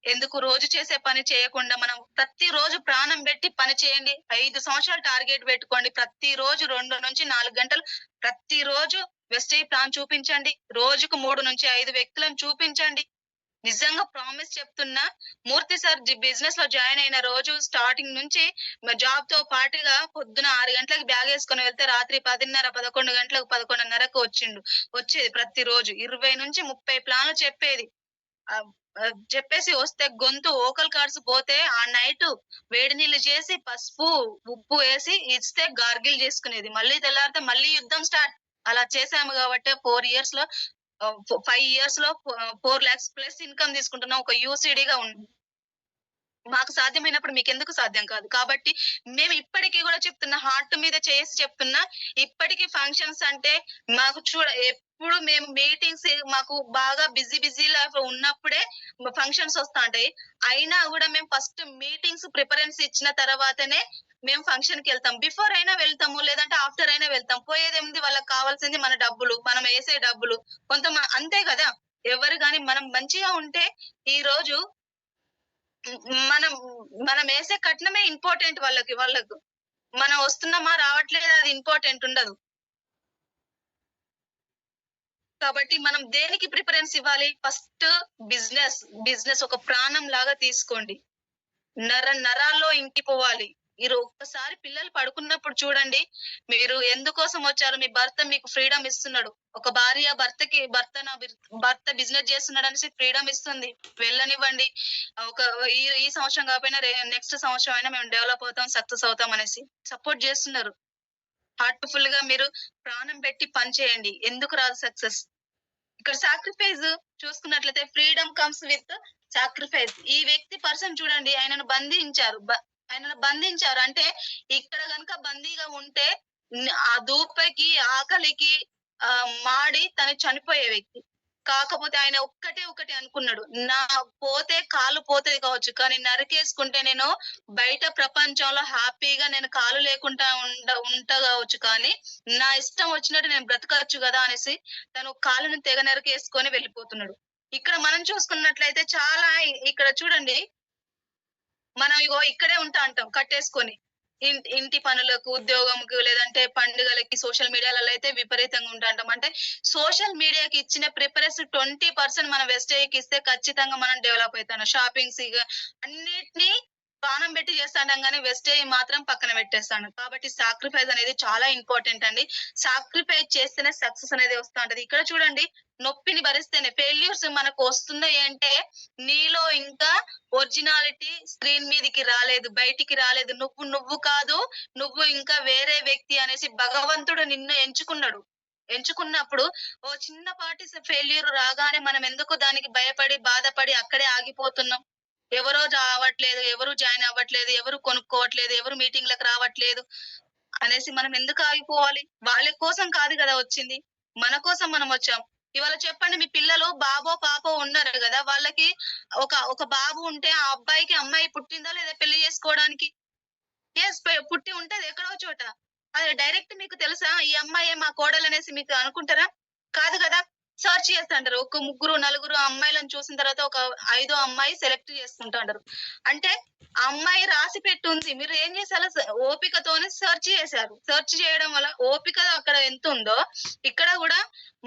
ఎందుకు రోజు చేసే పని చేయకుండా మనం ప్రతి రోజు ప్రాణం పెట్టి పని చేయండి. 5 సంవత్సరాలు టార్గెట్ పెట్టుకోండి. ప్రతి రోజు 2 నుంచి 4 గంటలు ప్రతి రోజు వెస్టేజ్ ప్లాన్ చూపించండి. రోజుకు 3 నుంచి 5 వ్యక్తులను చూపించండి. నిజంగా ప్రామిస్ చెప్తున్నా, మూర్తి సార్ బిజినెస్ లో జాయిన్ అయిన రోజు స్టార్టింగ్ నుంచి జాబ్ తో పాటుగా పొద్దున 6 గంటలకు బ్యాగ్ వేసుకొని వెళ్తే రాత్రి 10:30, 11 గంటలకు, 11:30కు వచ్చేది. ప్రతి రోజు 20 నుంచి 30 ప్లాన్లు చెప్పేసి వస్తే గొంతు ఓకల్ కార్డ్స్ పోతే ఆ నైట్ వేడి నీళ్లు చేసి పసుపు ఉప్పు వేసి ఇస్తే గార్గిల్ చేసుకునేది. మళ్ళీ తెల్లారితే మళ్ళీ యుద్ధం స్టార్ట్. అలా చేసాము కాబట్టి 4 years లో 5 years లో 4 lakhs ప్లస్ ఇన్కమ్ తీసుకుంటున్నాం. ఒక యూసిడిగా ఉంది. మాకు సాధ్యమైనప్పుడు మీకు ఎందుకు సాధ్యం కాదు? కాబట్టి మేము ఇప్పటికీ కూడా చెప్తున్నా, హార్ట్ మీద చేసి చెప్తున్నా, ఇప్పటికీ ఫంక్షన్స్ అంటే మాకు ఎప్పుడు మేము మీటింగ్స్ మాకు బాగా బిజీ లైఫ్ ఉన్నప్పుడే ఫంక్షన్స్ వస్తా ఉంటాయి. అయినా కూడా మేము ఫస్ట్ మీటింగ్స్ ప్రిఫరెన్స్ ఇచ్చిన తర్వాతనే మేము ఫంక్షన్ కి వెళ్తాం. బిఫోర్ అయినా వెళ్తాము, లేదంటే ఆఫ్టర్ అయినా వెళ్తాం. పోయేదేమిది? వాళ్ళకి కావాల్సింది మన డబ్బులు, మనం వేసే డబ్బులు అంతే కదా. ఎవరు కానీ మనం మంచిగా ఉంటే ఈ రోజు మనం వేసే కట్నమే ఇంపార్టెంట్. వాళ్ళకు మనం వస్తున్నామా రావట్లేదు అది ఇంపార్టెంట్ ఉండదు. కాబట్టి మనం దేనికి ప్రిఫరెన్స్ ఇవ్వాలి? ఫస్ట్ బిజినెస్ ఒక ప్రాణం లాగా తీసుకోండి. నరాల్లో ఇంకిపోవాలి. మీరు ఒక్కసారి పిల్లలు పడుకున్నప్పుడు చూడండి, మీరు ఎందుకోసం వచ్చారు? మీ భర్త మీకు ఫ్రీడమ్ ఇస్తున్నాడు. ఒక భార్య భర్త బిజినెస్ చేస్తున్నాడు అనేసి ఫ్రీడమ్ ఇస్తుంది, వెళ్ళనివ్వండి. ఈ సంవత్సరం కాకపోయినా నెక్స్ట్ సంవత్సరం అయినా మేము డెవలప్ అవుతాం, సక్సెస్ అవుతాం అనేసి సపోర్ట్ చేస్తున్నారు. హార్ట్ఫుల్ గా మీరు ప్రాణం పెట్టి పని చేయండి. ఎందుకు రాదు సక్సెస్? ఇక్కడ సాక్రిఫైస్ చూసుకున్నట్లయితే ఫ్రీడమ్ కమ్స్ విత్ సాక్రిఫైస్. ఈ వ్యక్తి పర్సన్ చూడండి, ఆయనను బంధించారు అంటే ఇక్కడ గనుక బందీగా ఉంటే ఆ దూపకి, ఆకలికి, మాడి తను చనిపోయే వ్యక్తి. కాకపోతే ఆయన ఒకటి అనుకున్నాడు, నా పోతే కాలు పోతది కావచ్చు, కానీ నరికేసుకుంటే నేను బయట ప్రపంచంలో హ్యాపీగా నేను కాలు లేకుండా ఉంటా కావచ్చు, కానీ నా ఇష్టం వచ్చినట్టు నేను బ్రతకచ్చు కదా అనేసి తను కాలుని తెగ నరికేసుకొని వెళ్ళిపోతున్నాడు. ఇక్కడ మనం చూసుకున్నట్లయితే చాలా ఇక్కడ చూడండి, మనం ఇగో ఇక్కడే అంటాం కట్టేసుకొని ఇంటి పనులకు, ఉద్యోగంకు, లేదంటే పండుగలకి సోషల్ మీడియాలలో అయితే విపరీతంగా ఉంటాం. అంటే సోషల్ మీడియాకి ఇచ్చిన ప్రిఫరెన్స్ 20% మనం వెస్టేజ్కి ఇస్తే ఖచ్చితంగా మనం డెవలప్ అవుతాం. షాపింగ్స్ అన్నిటినీ ప్రాణం పెట్టి చేస్తాం, కానీ వెస్టేజ్ మాత్రం పక్కన పెట్టేస్తాను. కాబట్టి సాక్రిఫైస్ అనేది చాలా ఇంపార్టెంట్ అండి. సాక్రిఫైస్ చేస్తేనే సక్సెస్ అనేది వస్తూ ఉంటది. ఇక్కడ చూడండి, నొప్పిని భరిస్తేనే ఫెయిల్యూర్స్ మనకు వస్తున్నాయి అంటే నీలో ఇంకా ఒరిజినాలిటీ స్క్రీన్ మీదకి రాలేదు, బయటికి రాలేదు. నువ్వు కాదు, నువ్వు ఇంకా వేరే వ్యక్తి అనేసి భగవంతుడు నిన్ను ఎంచుకున్నప్పుడు ఓ చిన్నపాటి ఫెయిల్యూర్ రాగానే మనం ఎందుకు దానికి భయపడి బాధపడి అక్కడే ఆగిపోతున్నాం? ఎవరో రావట్లేదు, ఎవరు జాయిన్ అవ్వట్లేదు, ఎవరు కొనుక్కోవట్లేదు, ఎవరు మీటింగ్లకు రావట్లేదు అనేసి మనం ఎందుకు ఆగిపోవాలి? వాళ్ళ కోసం కాదు కదా వచ్చింది, మన కోసం మనం వచ్చాం. ఇవాళ చెప్పండి, మీ పిల్లలు బాబో పాపో ఉన్నారు కదా, వాళ్ళకి ఒక బాబు ఉంటే ఆ అబ్బాయికి అమ్మాయి పుట్టిందా లేదా పెళ్లి చేసుకోవడానికి? పుట్టి ఉంటది ఎక్కడో చోట. అది డైరెక్ట్ మీకు తెలుసా ఈ అమ్మాయి మా కోడలు అనేసి మీకు అనుకుంటారా? కాదు కదా. సర్చ్ చేస్తుంటారు, ఒక 3-4 అమ్మాయిలను చూసిన తర్వాత ఒక 5వ అమ్మాయి సెలెక్ట్ చేసుకుంటారు. అంటే ఆ అమ్మాయి రాసి పెట్టుంది, మీరు ఏం చేశారు? ఓపికతోనే సర్చ్ చేశారు. సర్చ్ చేయడం వల్ల ఓపిక అక్కడ ఎంత ఉందో ఇక్కడ కూడా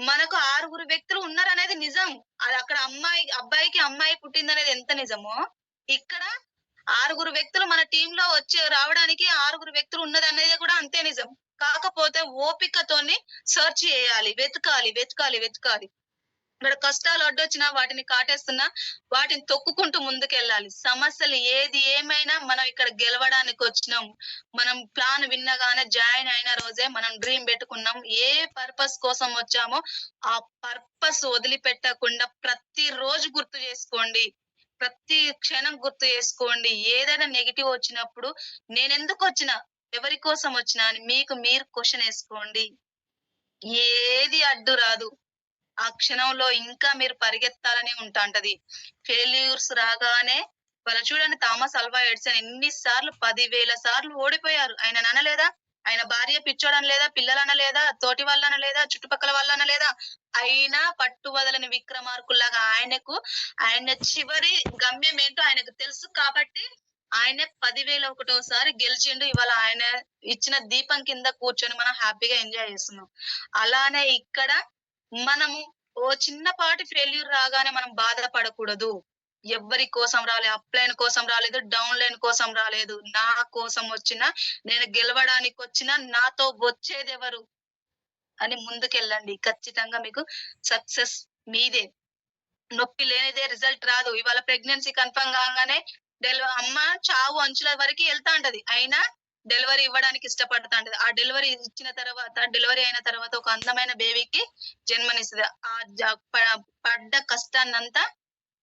మనకు 6 వ్యక్తులు ఉన్నారు అనేది నిజం. అది అక్కడ అబ్బాయికి అమ్మాయి పుట్టింది అనేది ఎంత నిజమో, ఇక్కడ 6 వ్యక్తులు మన టీమ్ లో రావడానికి 6 వ్యక్తులు ఉన్నది అనేది కూడా అంతే నిజం. కాకపోతే ఓపికతోని సర్చ్ చేయాలి, వెతకాలి. ఇక్కడ కష్టాలు అడ్డొచ్చినా వాటిని కాటేస్తున్నా వాటిని తొక్కుకుంటూ ముందుకెళ్ళాలి. సమస్యలు ఏది ఏమైనా మనం ఇక్కడ గెలవడానికి వచ్చినాం. మనం ప్లాన్ విన్నగానే జాయిన్ అయిన రోజే మనం డ్రీమ్ పెట్టుకున్నాం. ఏ పర్పస్ కోసం వచ్చామో ఆ పర్పస్ వదిలిపెట్టకుండా ప్రతి రోజు గుర్తు చేసుకోండి, ప్రతి క్షణం గుర్తు చేసుకోండి. ఏదైనా నెగిటివ్ వచ్చినప్పుడు నేను ఎందుకు వచ్చినా, ఎవరి కోసం వచ్చినా అని మీకు మీరు క్వశ్చన్ వేసుకోండి. ఏది అడ్డు రాదు, ఆ క్షణంలో ఇంకా మీరు పరిగెత్తాలని ఉంటాంటది. ఫెయిల్యూర్స్ రాగానే వాళ్ళు చూడండి, థామస్ అల్వా ఎడిసన్ ఎన్నిసార్లు 10,000 సార్లు ఓడిపోయారు. ఆయన అనలేదా? ఆయన భార్య పిచ్చోడని లేదా, పిల్లలన లేదా, తోటి వాళ్ళన లేదా, చుట్టుపక్కల వాళ్ళన లేదా? అయినా పట్టు వదలని విక్రమార్కుల్లాగా ఆయన చివరి గమ్యం ఏంటో ఆయనకు తెలుసు కాబట్టి ఆయన 10,001సారి గెలిచిండు. ఇవాళ ఆయన ఇచ్చిన దీపం కింద కూర్చొని మనం హ్యాపీగా ఎంజాయ్ చేస్తున్నాం. అలానే ఇక్కడ మనము ఓ చిన్నపాటి ఫెయిల్యూర్ రాగానే మనం బాధపడకూడదు. ఎవరి కోసం రాలేదు, అప్ లైన్ కోసం రాలేదు, డౌన్ లైన్ కోసం రాలేదు, నా కోసం వచ్చిన, నేను గెలవడానికి వచ్చిన, నాతో వచ్చేది ఎవరు అని ముందుకెళ్ళండి. ఖచ్చితంగా మీకు సక్సెస్ మీదే. నొప్పి లేనిదే రిజల్ట్ రాదు. ఇవాళ ప్రెగ్నెన్సీ కన్ఫర్మ్ కాగానే అమ్మ చావు అంచుల వరకు వెళ్తా ఉంటది, అయినా డెలివరీ ఇవ్వడానికి ఇష్టపడుతుంటది. ఆ డెలివరీ అయిన తర్వాత ఒక అందమైన బేబీకి జన్మనిస్తుంది. ఆ పడ్డ కష్టాన్నంతా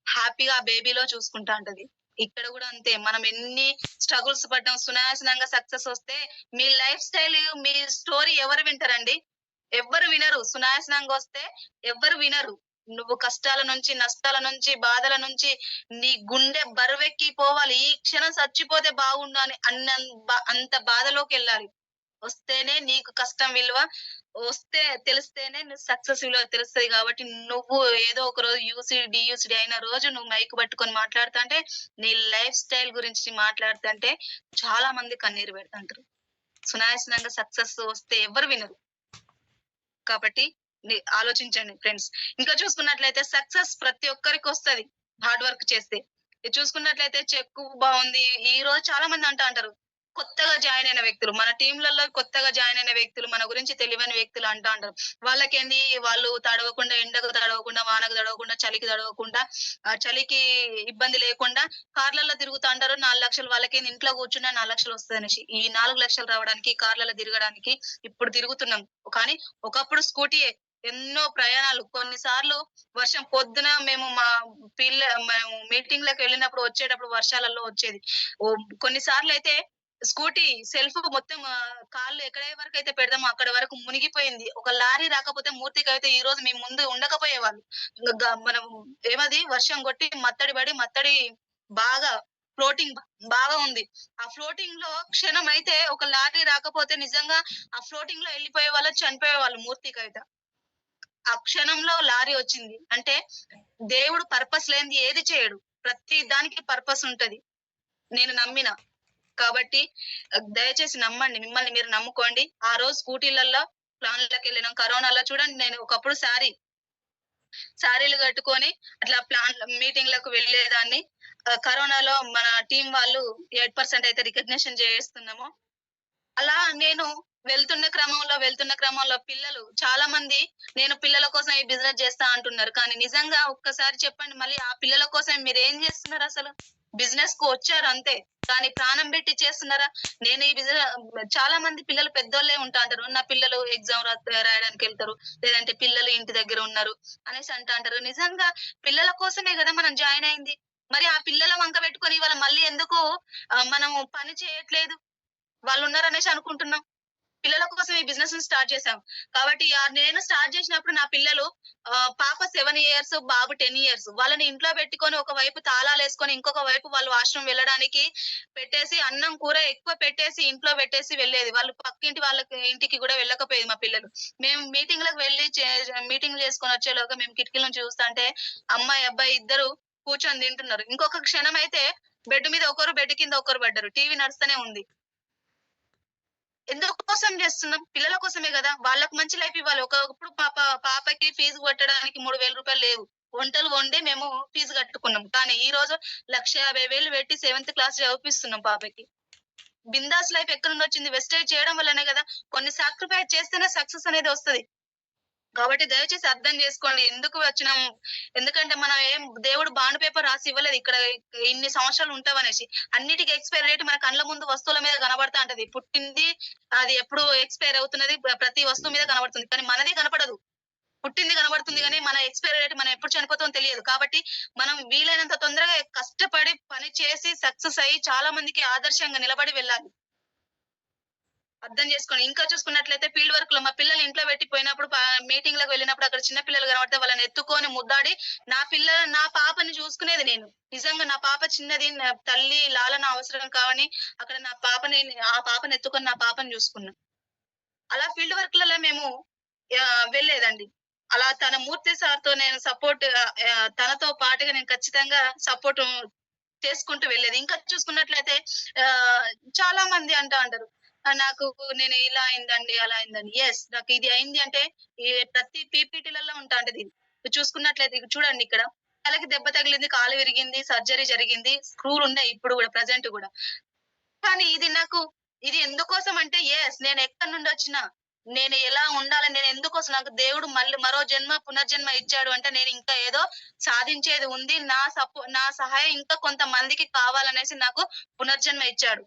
హ్యాపీగా ఆ బేబీలో చూసుకుంటా ఉంటది. ఇక్కడ కూడా అంతే, మనం ఎన్ని స్ట్రగుల్స్ పడ్డాం, సునాయాసనంగా సక్సెస్ వస్తే మీ లైఫ్ స్టైల్, మీ స్టోరీ ఎవరు వింటారండి? ఎవ్వరు వినరు. సునాయాసనంగా వస్తే ఎవ్వరు వినరు. నువ్వు కష్టాల నుంచి, నష్టాల నుంచి, బాధల నుంచి నీ గుండె బరువెక్కి పోవాలి. ఈ క్షణం చచ్చిపోతే బాగుండు అని అంత బాధలోకి వెళ్ళాలి. వస్తేనే నీకు కష్టం విలువ వస్తే తెలిస్తేనే నువ్వు సక్సెస్ విలువ తెలుస్తుంది. కాబట్టి నువ్వు ఏదో ఒక రోజు యూసీడీ అయిన రోజు నువ్వు మైక్ పట్టుకొని మాట్లాడుతుంటే, నీ లైఫ్ స్టైల్ గురించి మాట్లాడుతుంటే చాలా మంది కన్నీరు పెడుతుంటారు. సునాయాసనంగా సక్సెస్ వస్తే ఎవరు వినరు. కాబట్టి ఆలోచించండి ఫ్రెండ్స్. ఇంకా చూసుకున్నట్లయితే సక్సెస్ ప్రతి ఒక్కరికి వస్తది హార్డ్ వర్క్ చేస్తే. చూసుకున్నట్లయితే చెక్కు బాగుంది. ఈ రోజు చాలా మంది అంటారు, కొత్తగా జాయిన్ అయిన వ్యక్తులు, మన టీంలలో కొత్తగా జాయిన్ అయిన వ్యక్తులు, మన గురించి తెలియని వ్యక్తులు అంటారు. వాళ్ళకేంది, వాళ్ళు తడవకుండా, ఎండకు తడవకుండా, వానకు తడవకుండా, చలికి తడవకుండా, చలికి ఇబ్బంది లేకుండా కార్లలో తిరుగుతుంటారు. 4 లక్షలు వాళ్ళకేంది, ఇంట్లో కూర్చున్నా 4 లక్షలు వస్తుంది అనేసి. ఈ 4 లక్షలు రావడానికి, కార్లలో తిరగడానికి ఇప్పుడు తిరుగుతున్నాం. కానీ ఒకప్పుడు స్కూటీయే. ఎన్నో ప్రయాణాలు, కొన్నిసార్లు వర్షం పొద్దున మేము మీటింగ్ లకు వెళ్ళినప్పుడు వచ్చేటప్పుడు వర్షాలలో వచ్చేది. కొన్నిసార్లు అయితే స్కూటీ సెల్ఫ్ మొత్తం కాళ్ళు ఎక్కడ వరకు అయితే పెడదామో అక్కడ వరకు మునిగిపోయింది. ఒక లారీ రాకపోతే మూర్తికి అయితే ఈ రోజు మేము ముందు ఉండకపోయేవాళ్ళు. మనం ఏమది వర్షం కొట్టి మత్తడి బాగా ఫ్లోటింగ్ బాగా ఉంది. ఆ ఫ్లోటింగ్ లో క్షణం అయితే ఒక లారీ రాకపోతే నిజంగా ఆ ఫ్లోటింగ్ లో వెళ్ళిపోయే వాళ్ళు, చనిపోయే వాళ్ళు మూర్తికి అయితే. ఆ క్షణంలో లారీ వచ్చింది అంటే దేవుడు పర్పస్ లేనిది ఏది చేయడు. ప్రతి దానికి పర్పస్ ఉంటది. నేను నమ్మిన కాబట్టి దయచేసి నమ్మండి. మిమ్మల్ని మీరు నమ్ముకోండి. ఆ రోజు స్కూటీలలో ప్లాన్లకు వెళ్ళినాం. కరోనాలో చూడండి నేను ఒకప్పుడు శారీలు కట్టుకొని అట్లా మీటింగ్లకు వెళ్ళేదాన్ని. కరోనాలో మన టీం వాళ్ళు 8% అయితే రికగ్నిషన్ చేస్తున్నాము. అలా నేను వెళ్తున్న క్రమంలో పిల్లలు చాలా మంది నేను పిల్లల కోసం ఈ బిజినెస్ చేస్తా అంటున్నారు. కానీ నిజంగా ఒక్కసారి చెప్పండి, మళ్ళీ ఆ పిల్లల కోసం మీరు ఏం చేస్తున్నారు? అసలు బిజినెస్ కు వచ్చారు అంతే, కానీ ప్రాణం పెట్టి చేస్తున్నారా? నేను ఈ బిజినెస్ చాలా మంది పిల్లలు పెద్దోళ్ళే ఉంటా అంటారు, నా పిల్లలు ఎగ్జామ్ రాయడానికి వెళ్తారు, లేదంటే పిల్లలు ఇంటి దగ్గర ఉన్నారు అనేసి అంటారు. నిజంగా పిల్లల కోసమే కదా మనం జాయిన్ అయింది. మరి ఆ పిల్లల వంక పెట్టుకొని ఇవాళ మళ్ళీ ఎందుకు మనం పని చేయట్లేదు? వాళ్ళు ఉన్నారనేసి అనుకుంటున్నాం. పిల్లల కోసం ఈ బిజినెస్ స్టార్ట్ చేశాం. కాబట్టి నేను స్టార్ట్ చేసినప్పుడు నా పిల్లలు పాప 7 years, బాబు 10 years. వాళ్ళని ఇంట్లో పెట్టుకొని ఒకవైపు తాళాలు వేసుకొని ఇంకొక వైపు వాళ్ళు వాష్రూమ్ వెళ్ళడానికి పెట్టేసి అన్నం కూర ఎక్కువ పెట్టేసి ఇంట్లో పెట్టేసి వెళ్ళేది. వాళ్ళు పక్కింటి వాళ్ళకి ఇంటికి కూడా వెళ్ళకపోయేది మా పిల్లలు. మేము మీటింగ్లకు వెళ్ళి మీటింగ్ చేసుకొని వచ్చేలోగా మేము కిటికీల నుంచి చూస్తుంటే అమ్మాయి అబ్బాయి ఇద్దరు కూర్చొని తింటున్నారు. ఇంకొక క్షణం అయితే బెడ్ మీద ఒకరు, బెడ్ కింద ఒకరు పడ్డారు. టీవీ నడుస్తూనే ఉంది. ఎందుకు కోసం చేస్తున్నాం? పిల్లల కోసమే కదా. వాళ్ళకు మంచి లైఫ్ ఇవ్వాలి. ఒకప్పుడు పాపకి ఫీజు కట్టడానికి 3,000 రూపాయలు లేవు. వంటలు వండి మేము ఫీజు కట్టుకున్నాం. కానీ ఈ రోజు 1,50,000 పెట్టి 7th క్లాస్ చదివిపిస్తున్నాం పాపకి. బిందాస్ లైఫ్ ఎక్కడ నుండి వచ్చింది? వెస్టేజ్ చేయడం వల్లనే కదా. కొన్ని సాక్రిఫైస్ చేస్తేనే సక్సెస్ అనేది వస్తది. కాబట్టి దయచేసి అర్థం చేసుకోండి ఎందుకు వచ్చినాం. ఎందుకంటే మనం ఏం దేవుడు బాండ్ పేపర్ రాసి ఇవ్వలేదు ఇక్కడ ఇన్ని సంవత్సరాలు ఉంటావనేసి. అన్నిటికీ ఎక్స్పైర్ డేట్ మన కళ్ళ ముందు వస్తువుల మీద కనబడతా ఉంటది. పుట్టింది అది ఎప్పుడు ఎక్స్పైర్ అవుతున్నది ప్రతి వస్తువు మీద కనబడుతుంది. కానీ మనది కనపడదు. పుట్టింది కనబడుతుంది కానీ మన ఎక్స్పైరీ డేట్ మనం ఎప్పుడు చనిపోతామో తెలియదు. కాబట్టి మనం వీలైనంత తొందరగా కష్టపడి పని చేసి సక్సెస్ అయ్యి చాలా మందికి ఆదర్శంగా నిలబడి వెళ్ళాలి. అర్థం చేసుకోండి. ఇంకా చూసుకున్నట్లయితే ఫీల్డ్ వర్క్ లో మా పిల్లలు ఇంట్లో పెట్టిపోయినప్పుడు మీటింగ్ లకు వెళ్ళినప్పుడు అక్కడ చిన్న పిల్లలు కనబడితే వాళ్ళని ఎత్తుకొని ముద్దాడి నా పాపని చూసుకునేది నేను. నిజంగా నా పాప చిన్నది, తల్లి లాలన అవసరం కావని అక్కడ ఆ పాపని ఎత్తుకొని నా పాపని చూసుకున్నా. అలా ఫీల్డ్ వర్క్ లలో మేము వెళ్ళేదండి. అలా తన మూర్తి సార్ తో నేను సపోర్ట్ తనతో పాటుగా నేను ఖచ్చితంగా సపోర్ట్ చేసుకుంటూ వెళ్ళేది. ఇంకా చూసుకున్నట్లయితే చాలా మంది అంటారు నాకు నేను ఇలా అయిందండి అలా అయిందండి. ఎస్, నాకు ఇది అయింది అంటే ప్రతి పీపీటీలలో ఉంటా అంటది. చూసుకున్నట్లయితే చూడండి ఇక్కడ తలకి దెబ్బ తగిలింది, కాలు విరిగింది, సర్జరీ జరిగింది, స్క్రూలు ఉన్నాయి ఇప్పుడు కూడా ప్రజెంట్ కూడా. కానీ ఇది ఎందుకోసం అంటే ఎస్ నేను ఎక్కడి నుండి వచ్చినా నేను ఎలా ఉండాలని, నేను ఎందుకోసం నాకు దేవుడు మళ్ళీ మరో పునర్జన్మ ఇచ్చాడు అంటే నేను ఇంకా ఏదో సాధించేది ఉంది, నా సహాయం ఇంకా కొంతమందికి కావాలనేసి నాకు పునర్జన్మ ఇచ్చాడు.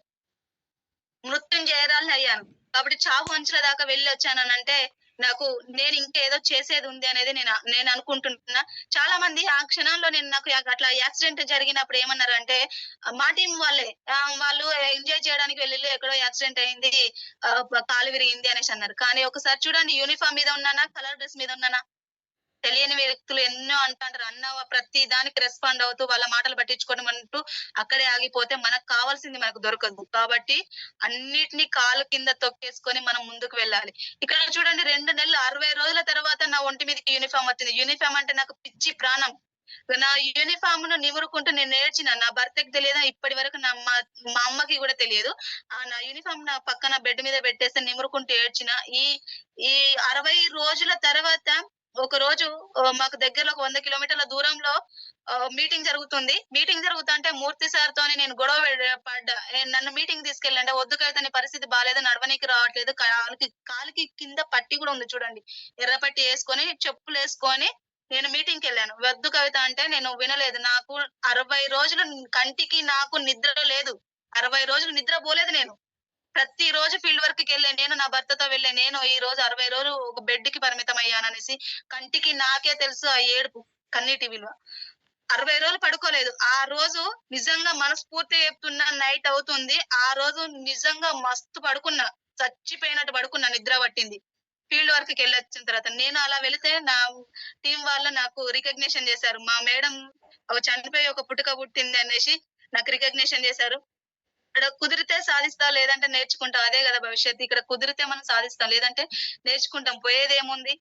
మృత్యుంజయరాలని అయ్యాను. కాబట్టి చావు అంచుల దాకా వెళ్ళి వచ్చానంటే నాకు నేను ఇంకేదో చేసేది ఉంది అనేది నేను అనుకుంటున్నా. చాలా మంది ఆ క్షణంలో నాకు అట్లా యాక్సిడెంట్ జరిగినప్పుడు ఏమన్నారంటే మా టీం వాళ్ళు ఎంజాయ్ చేయడానికి వెళ్ళి ఎక్కడో యాక్సిడెంట్ అయింది, కాలు విరిగింది అనేసి అన్నారు. కానీ ఒకసారి చూడండి, యూనిఫామ్ మీద ఉన్నానా, కలర్ డ్రెస్ మీద ఉన్నానా? తెలియని వ్యక్తులు ఎన్నో అంటారు. అన్న ప్రతి దానికి రెస్పాండ్ అవుతూ వాళ్ళ మాటలు పట్టించుకోవడం అంటూ అక్కడే ఆగిపోతే మనకు కావాల్సింది మనకు దొరకదు. కాబట్టి అన్నిటినీ కాలు కింద తొక్కేసుకొని మనం ముందుకు వెళ్ళాలి. ఇక్కడ చూడండి 2 నెలలు 60 రోజుల తర్వాత నా ఒంటి మీదకి యూనిఫామ్ వచ్చింది. యూనిఫామ్ అంటే నాకు పిచ్చి ప్రాణం. నా యూనిఫామ్ ను నిమురుకుంటూ నేను ఏడ్చిన. నా భర్తకి తెలియదు, ఇప్పటి వరకు మా అమ్మకి కూడా తెలియదు. నా యూనిఫామ్ నా పక్కన బెడ్ మీద పెట్టేస్తే నిమురుకుంటూ ఏడ్చిన. ఈ 60 రోజుల తర్వాత ఒక రోజు మాకు దగ్గరలో ఒక 100 కిలోమీటర్ల దూరంలో మీటింగ్ జరుగుతుంది. మీటింగ్ జరుగుతుంటే మూర్తి సార్ తోని నేను గొడవ పడ్డా. నన్ను మీటింగ్ తీసుకెళ్ళంటే వద్దు కవిత, నీ పరిస్థితి బాగాలేదు, నడవనికి రావట్లేదు, కాలికి కింద పట్టి కూడా ఉంది చూడండి, ఎర్ర పట్టి వేసుకొని చెప్పులు వేసుకొని నేను మీటింగ్కి వెళ్ళాను. వద్దు కవిత అంటే నేను వినలేదు. నాకు 60 రోజులు కంటికి నాకు నిద్ర లేదు. 60 రోజులు నిద్ర పోలేదు నేను. ప్రతి రోజు ఫీల్డ్ వర్క్ కి వెళ్ళే నేను, నా భర్తతో వెళ్ళే నేను ఈ రోజు 60 రోజులు ఒక బెడ్ కి పరిమితం అయ్యాననేసి కంటికి నాకే తెలుసు ఆ ఏడుపు, కన్నీటి విలువ. 60 రోజులు పడుకోలేదు. ఆ రోజు నిజంగా మనస్ఫూర్తిగా చెప్తున్నా, నైట్ అవుతుంది. ఆ రోజు నిజంగా మస్తు పడుకున్నా. చచ్చిపోయినట్టు పడుకున్నా, నిద్ర పట్టింది. ఫీల్డ్ వర్క్‌కి వెళ్ళొచ్చిన తర్వాత. నేను అలా వెళితే నా టీమ్ వాళ్ళు నాకు రికగ్నిషన్ చేశారు. మా మేడం చనిపోయి ఒక పుట్టుక పుట్టింది అనేసి నాకు రికగ్నిషన్ చేశారు. ఇక్కడ కుదిరితే సాధిస్తా, లేదంటే నేర్చుకుంటా. అదే కదా భవిష్యత్తు. ఇక్కడ కుదిరితే మనం సాధిస్తాం, లేదంటే నేర్చుకుంటాం. పోయేదేముంది?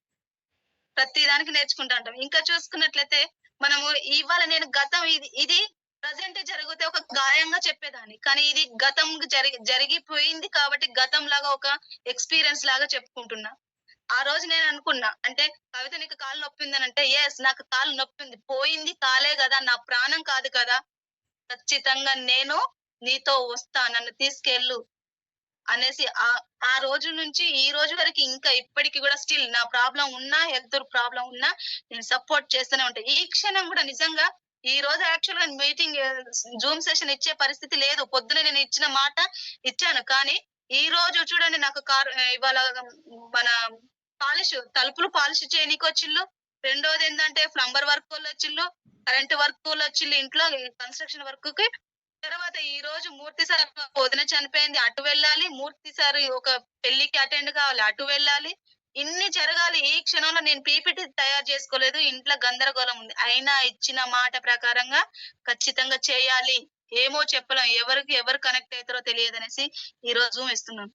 ప్రతి దానికి నేర్చుకుంటా ఉంటాం. ఇంకా చూసుకున్నట్లయితే మనము ఇవాళ నేను గతం ఇది ప్రజెంట్ జరిగితే ఒక గాయంగా చెప్పేదాన్ని. కానీ ఇది గతం జరిగిపోయింది కాబట్టి గతం లాగా ఒక ఎక్స్‌పీరియన్స్ లాగా చెప్పుకుంటున్నా. ఆ రోజు నేను అనుకున్నా, అంటే కవిత నీకు కాలు నొప్పి ఉందనంటే, యెస్ నాకు కాలు నొప్పి ఉంది. పోయింది కాలే గదా! నా ప్రాణం కాదు కదా! ఖచ్చితంగా నేను నీతో వస్తా. నన్ను తీసుకెళ్ళు అనేసి ఆ రోజు నుంచి ఈ రోజు వరకు ఇంకా ఇప్పటికి కూడా స్టిల్ నా ప్రాబ్లం ఉన్నా, హెల్త్ ప్రాబ్లం ఉన్నా నేను సపోర్ట్ చేస్తూనే ఉంటా. ఈ క్షణం కూడా నిజంగా ఈ రోజు యాక్చువల్‌గా మీటింగ్ జూమ్ సెషన్ ఇచ్చే పరిస్థితి లేదు. పొద్దున నేను ఇచ్చిన మాట ఇచ్చాను. కానీ ఈ రోజు చూడండి నాకు ఇవాళ మన తలుపులు పాలిష్ చేయనీకొచ్చిళ్ళు. రెండోదేందంటే ప్లంబర్ వర్కోళ్ళొచ్చిళ్ళు, కరెంట్ వర్కోళ్ళొచ్చిళ్ళు ఇంట్లో కన్‌స్ట్రక్షన్ వర్క్‌కి. తర్వాత ఈ రోజు మూర్తి సార్ వదిన చనిపోయింది, అటు వెళ్ళాలి. మూర్తి సార్ ఒక పెళ్లికి అటెండ్ కావాలి, అటు వెళ్ళాలి. ఇన్ని జరగాలి. ఈ క్షణంలో నేను పీపీటీ తయారు చేసుకోలేదు. ఇంట్లో గందరగోళం ఉంది. అయినా ఇచ్చిన మాట ప్రకారంగా ఖచ్చితంగా చేయాలి. ఏమో చెప్పలేం. ఎవరు కనెక్ట్ అవుతారో తెలియదనేసి ఈ రోజు జూమ్ ఇస్తున్నాను.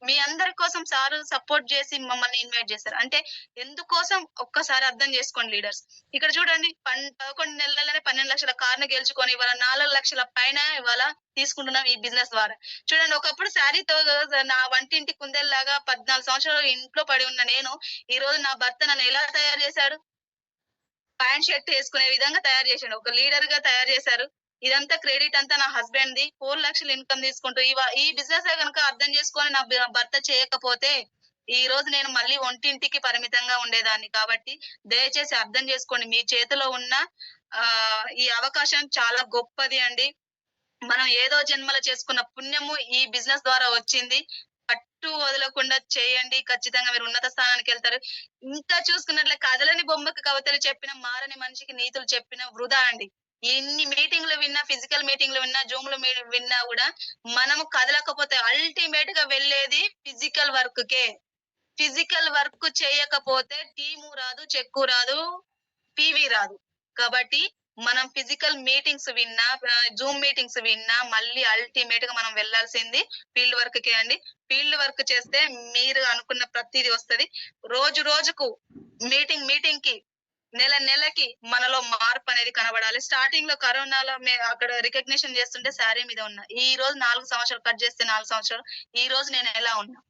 మీ అందరి కోసం సార్ సపోర్ట్ చేసి మమ్మల్ని ఇన్వైట్ చేశారు. అంటే ఎందుకోసం ఒక్కసారి అర్థం చేసుకోండి లీడర్స్. ఇక్కడ చూడండి 11 నెలలనే 12 లక్షల కార్ను గెలుచుకొని ఇవాళ 4 లక్షల పైన ఇవాళ తీసుకుంటున్నాం ఈ బిజినెస్ ద్వారా. చూడండి, ఒకప్పుడు శారీతో నా వంటింటి కుందేల్లాగా 14 సంవత్సరాలు ఇంట్లో పడి ఉన్న నేను ఈ రోజు నా భర్త నన్ను ఎలా తయారు చేశాడు? ప్యాంట్ షర్ట్ వేసుకునే విధంగా తయారు చేశాడు. ఒక లీడర్ గా తయారు చేశారు. ఇదంతా క్రెడిట్ అంతా నా హస్బెండ్ ది. 4 లక్షలు ఇన్కమ్ తీసుకుంటూ ఈ బిజినెస్ కనుక అర్థం చేసుకొని నా భర్త చేయకపోతే ఈ రోజు నేను మళ్ళీ ఒంటింటికి పరిమితంగా ఉండేదాన్ని. కాబట్టి దయచేసి అర్థం చేసుకోండి. మీ చేతిలో ఉన్న ఈ అవకాశం చాలా గొప్పది అండి. మనం ఏదో జన్మలో చేసుకున్న పుణ్యము ఈ బిజినెస్ ద్వారా వచ్చింది. పట్టు వదలకుండా చేయండి. ఖచ్చితంగా మీరు ఉన్నత స్థానానికి వెళ్తారు. ఇంకా చూసుకున్నట్లే కదలని బొమ్మకి కవితలు చెప్పిన, మారని మనిషికి నీతులు చెప్పిన వృధా అండి. ఎన్ని మీటింగ్లు విన్నా, ఫిజికల్ మీటింగ్లు విన్నా, జూమ్ లో విన్నా కూడా మనము కదలకపోతే అల్టిమేట్ గా వెళ్ళేది ఫిజికల్ వర్క్ కే. ఫిజికల్ వర్క్ చేయకపోతే టీము రాదు, చెక్కు రాదు, పీవీ రాదు. కాబట్టి మనం ఫిజికల్ మీటింగ్స్ విన్నా, జూమ్ మీటింగ్స్ విన్నా మళ్ళీ అల్టిమేట్ గా మనం వెళ్లాల్సింది ఫీల్డ్ వర్క్ కే అండి. ఫీల్డ్ వర్క్ చేస్తే మీరు అనుకున్న ప్రతిదీ వస్తది. రోజు రోజుకు మీటింగ్ కి నెలకి మనలో మార్పు అనేది కనబడాలి. స్టార్టింగ్ లో కరోనాలో అక్కడ రికగ్నిషన్ చేస్తుంటే శారీ మీద ఉన్నా. ఈ రోజు 4 సంవత్సరాలు కట్ చేస్తే 4 సంవత్సరాలు ఈ రోజు నేను ఎలా ఉన్నా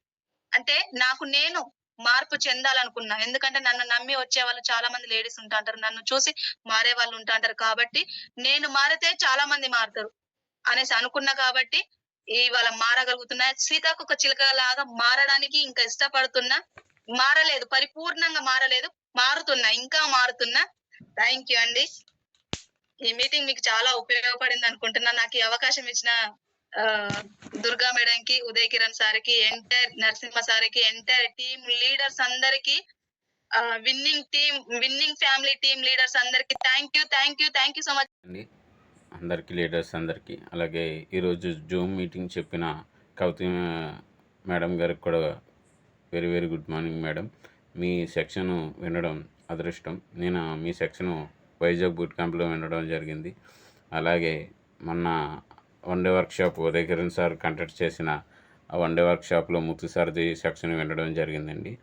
అంటే నాకు నేను మార్పు చెందాలనుకున్నా. ఎందుకంటే నన్ను నమ్మి వచ్చే వాళ్ళు చాలా మంది లేడీస్ ఉంటాంటారు, నన్ను చూసి మారే వాళ్ళు ఉంటాంటారు. కాబట్టి నేను మారితే చాలా మంది మారుతారు అనేసి అనుకున్నా. కాబట్టి ఇవాళ మారగలుగుతున్నా. సీతాకొక చిలక లాగా మారడానికి ఇంకా ఇష్టపడుతున్నా. మారలేదు, పరిపూర్ణంగా మారలేదు, మారుతున్నా, ఇంకా మారుతున్నా. థ్యాంక్ యూ అండి. ఈ మీటింగ్ మీకు చాలా ఉపయోగపడింది అనుకుంటున్నా. నాకు ఈ అవకాశం ఇచ్చిన దుర్గా మేడం కి, ఉదయ్ కిరణ్ సార్ కి, ఎంటైర్ నరసింహ సార్ కి, ఎంటైర్ టీమ్ లీడర్స్ అందరికి, విన్నింగ్ ఫ్యామిలీ టీమ్ లీడర్స్ అందరికి థ్యాంక్ యూ సో మచ్
అండి. అందరికీ లీడర్స్ అందరికీ, అలాగే ఈరోజు జూమ్ మీటింగ్ చెప్పిన కవిత మేడం గారికి కూడా very very good morning madam. మీ సెక్షను వినడం అదృష్టం. నేను మీ సెక్షను వైజాగ్ బూట్ క్యాంప్లో వినడం జరిగింది. అలాగే మొన్న one day workshop Uday Kiran sir conduct చేసిన ఆ వన్ డే వర్క్షాప్లో మూర్తి సార్ది సెక్షన్ వినడం జరిగిందండి.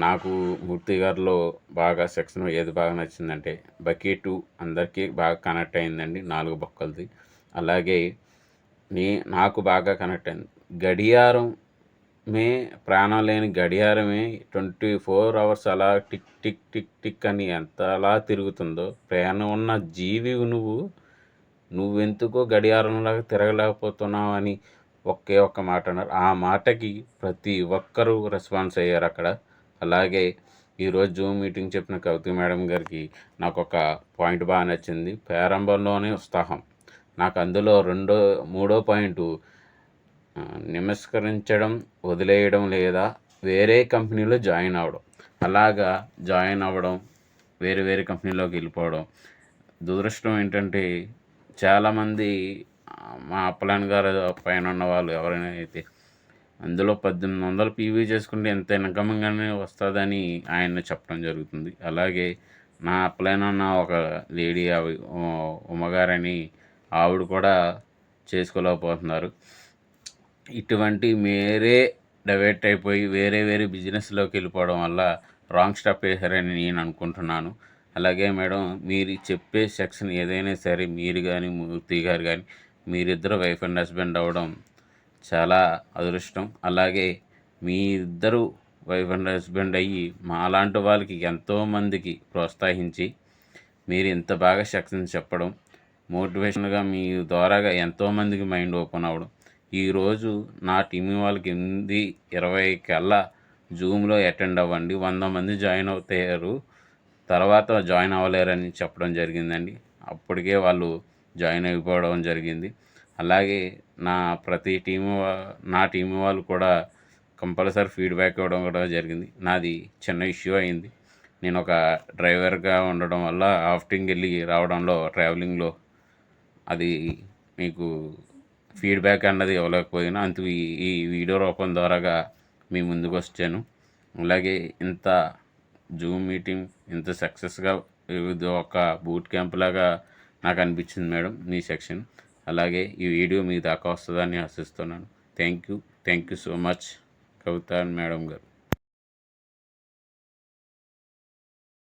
నాకు మూర్తి గారిలో బాగా సెక్షన్ ఏది బాగా నచ్చిందంటే బకెటు అందరికీ బాగా కనెక్ట్ అయిందండి, 4 బొక్కలది. అలాగే నాకు బాగా కనెక్ట్ అయింది గడియారమే, ప్రాణం లేని గడియారమే 24 అవర్స్ అలా టిక్ టిక్ టిక్ టిక్ అని ఎంత అలా తిరుగుతుందో, ప్రాణం ఉన్న జీవివి నువ్వెందుకో గడియారంలాగా తిరగలేకపోతున్నావు అని ఒకే ఒక్క మాట అన్నారు. ఆ మాటకి ప్రతి ఒక్కరూ రెస్పాన్స్ అయ్యారు అక్కడ. అలాగే ఈరోజు జూమ్ మీటింగ్ చెప్పిన కవిత మేడం గారికి నాకు ఒక పాయింట్ బాగా నచ్చింది. ప్రారంభంలోనే ఉత్సాహం. నాకు అందులో మూడో పాయింట్ నమస్కరించడం, వదిలేయడం లేదా వేరే కంపెనీలో జాయిన్ అవ్వడం. అలాగా జాయిన్ అవ్వడం, వేరే కంపెనీలోకి వెళ్ళిపోవడం, దురదృష్టం ఏంటంటే చాలామంది మా అప్పలాన్ గారు పైన ఉన్న వాళ్ళు ఎవరైనా అయితే అందులో 1800 పీవీ చేసుకుంటే ఎంత ఇన్కమ్గానే వస్తుందని ఆయన చెప్పడం జరుగుతుంది. అలాగే నా అప్పలైన ఉన్న ఒక లేడీ ఉమ్మగారని ఆవిడ కూడా చేసుకోలేకపోతున్నారు. ఇటువంటి మేరే డైవర్ట్ అయిపోయి వేరే వేరే బిజినెస్లోకి వెళ్ళిపోవడం వల్ల రాంగ్ స్టెప్ వేశారని నేను అనుకుంటున్నాను. అలాగే మేడం మీరు చెప్పే సెక్షన్ ఏదైనా సరే మీరు కానీ మూర్తి గారు కానీ మీరిద్దరు వైఫ్ అండ్ హస్బెండ్ అవ్వడం చాలా అదృష్టం. అలాగే మీ ఇద్దరు వైఫ్ అండ్ హస్బెండ్ అయ్యి మాలాంటి వాళ్ళకి ఎంతోమందికి ప్రోత్సహించి మీరు ఇంత బాగా సెక్షన్స్ చెప్పడం మోటివేషన్గా మీ ద్వారాగా ఎంతోమందికి మైండ్ ఓపెన్ అవ్వడం. ఈరోజు నా టీం వాళ్ళకి 8:20 కల్లా జూమ్లో అటెండ్ అవ్వండి, 100 మంది జాయిన్ అవుతారు, తర్వాత జాయిన్ అవ్వలేరని చెప్పడం జరిగిందండి. అప్పటికే వాళ్ళు జాయిన్ అయిపోవడం జరిగింది. అలాగే నా టీం వాళ్ళు కూడా కంపల్సరీ ఫీడ్బ్యాక్ ఇవ్వడం కూడా జరిగింది. నాది చిన్న ఇష్యూ అయింది. నేను ఒక డ్రైవర్గా ఉండడం వల్ల ఆఫ్టింగ్ వెళ్ళి రావడంలో ట్రావెలింగ్లో అది మీకు ఫీడ్బ్యాక్ అన్నది ఇవ్వలేకపోయినా అందుకు ఈ వీడియో రూపం ద్వారాగా మీ ముందుకు వచ్చాను. అలాగే ఇంత జూమ్ మీటింగ్ ఇంత సక్సెస్గా ఇది ఒక బూట్ క్యాంప్ లాగా నాకు అనిపించింది మేడం మీ సెక్షన్. అలాగే ఈ వీడియో మీ దాకా వస్తుందని ఆశిస్తున్నాను. Thank you so much Kavitha madam గారు.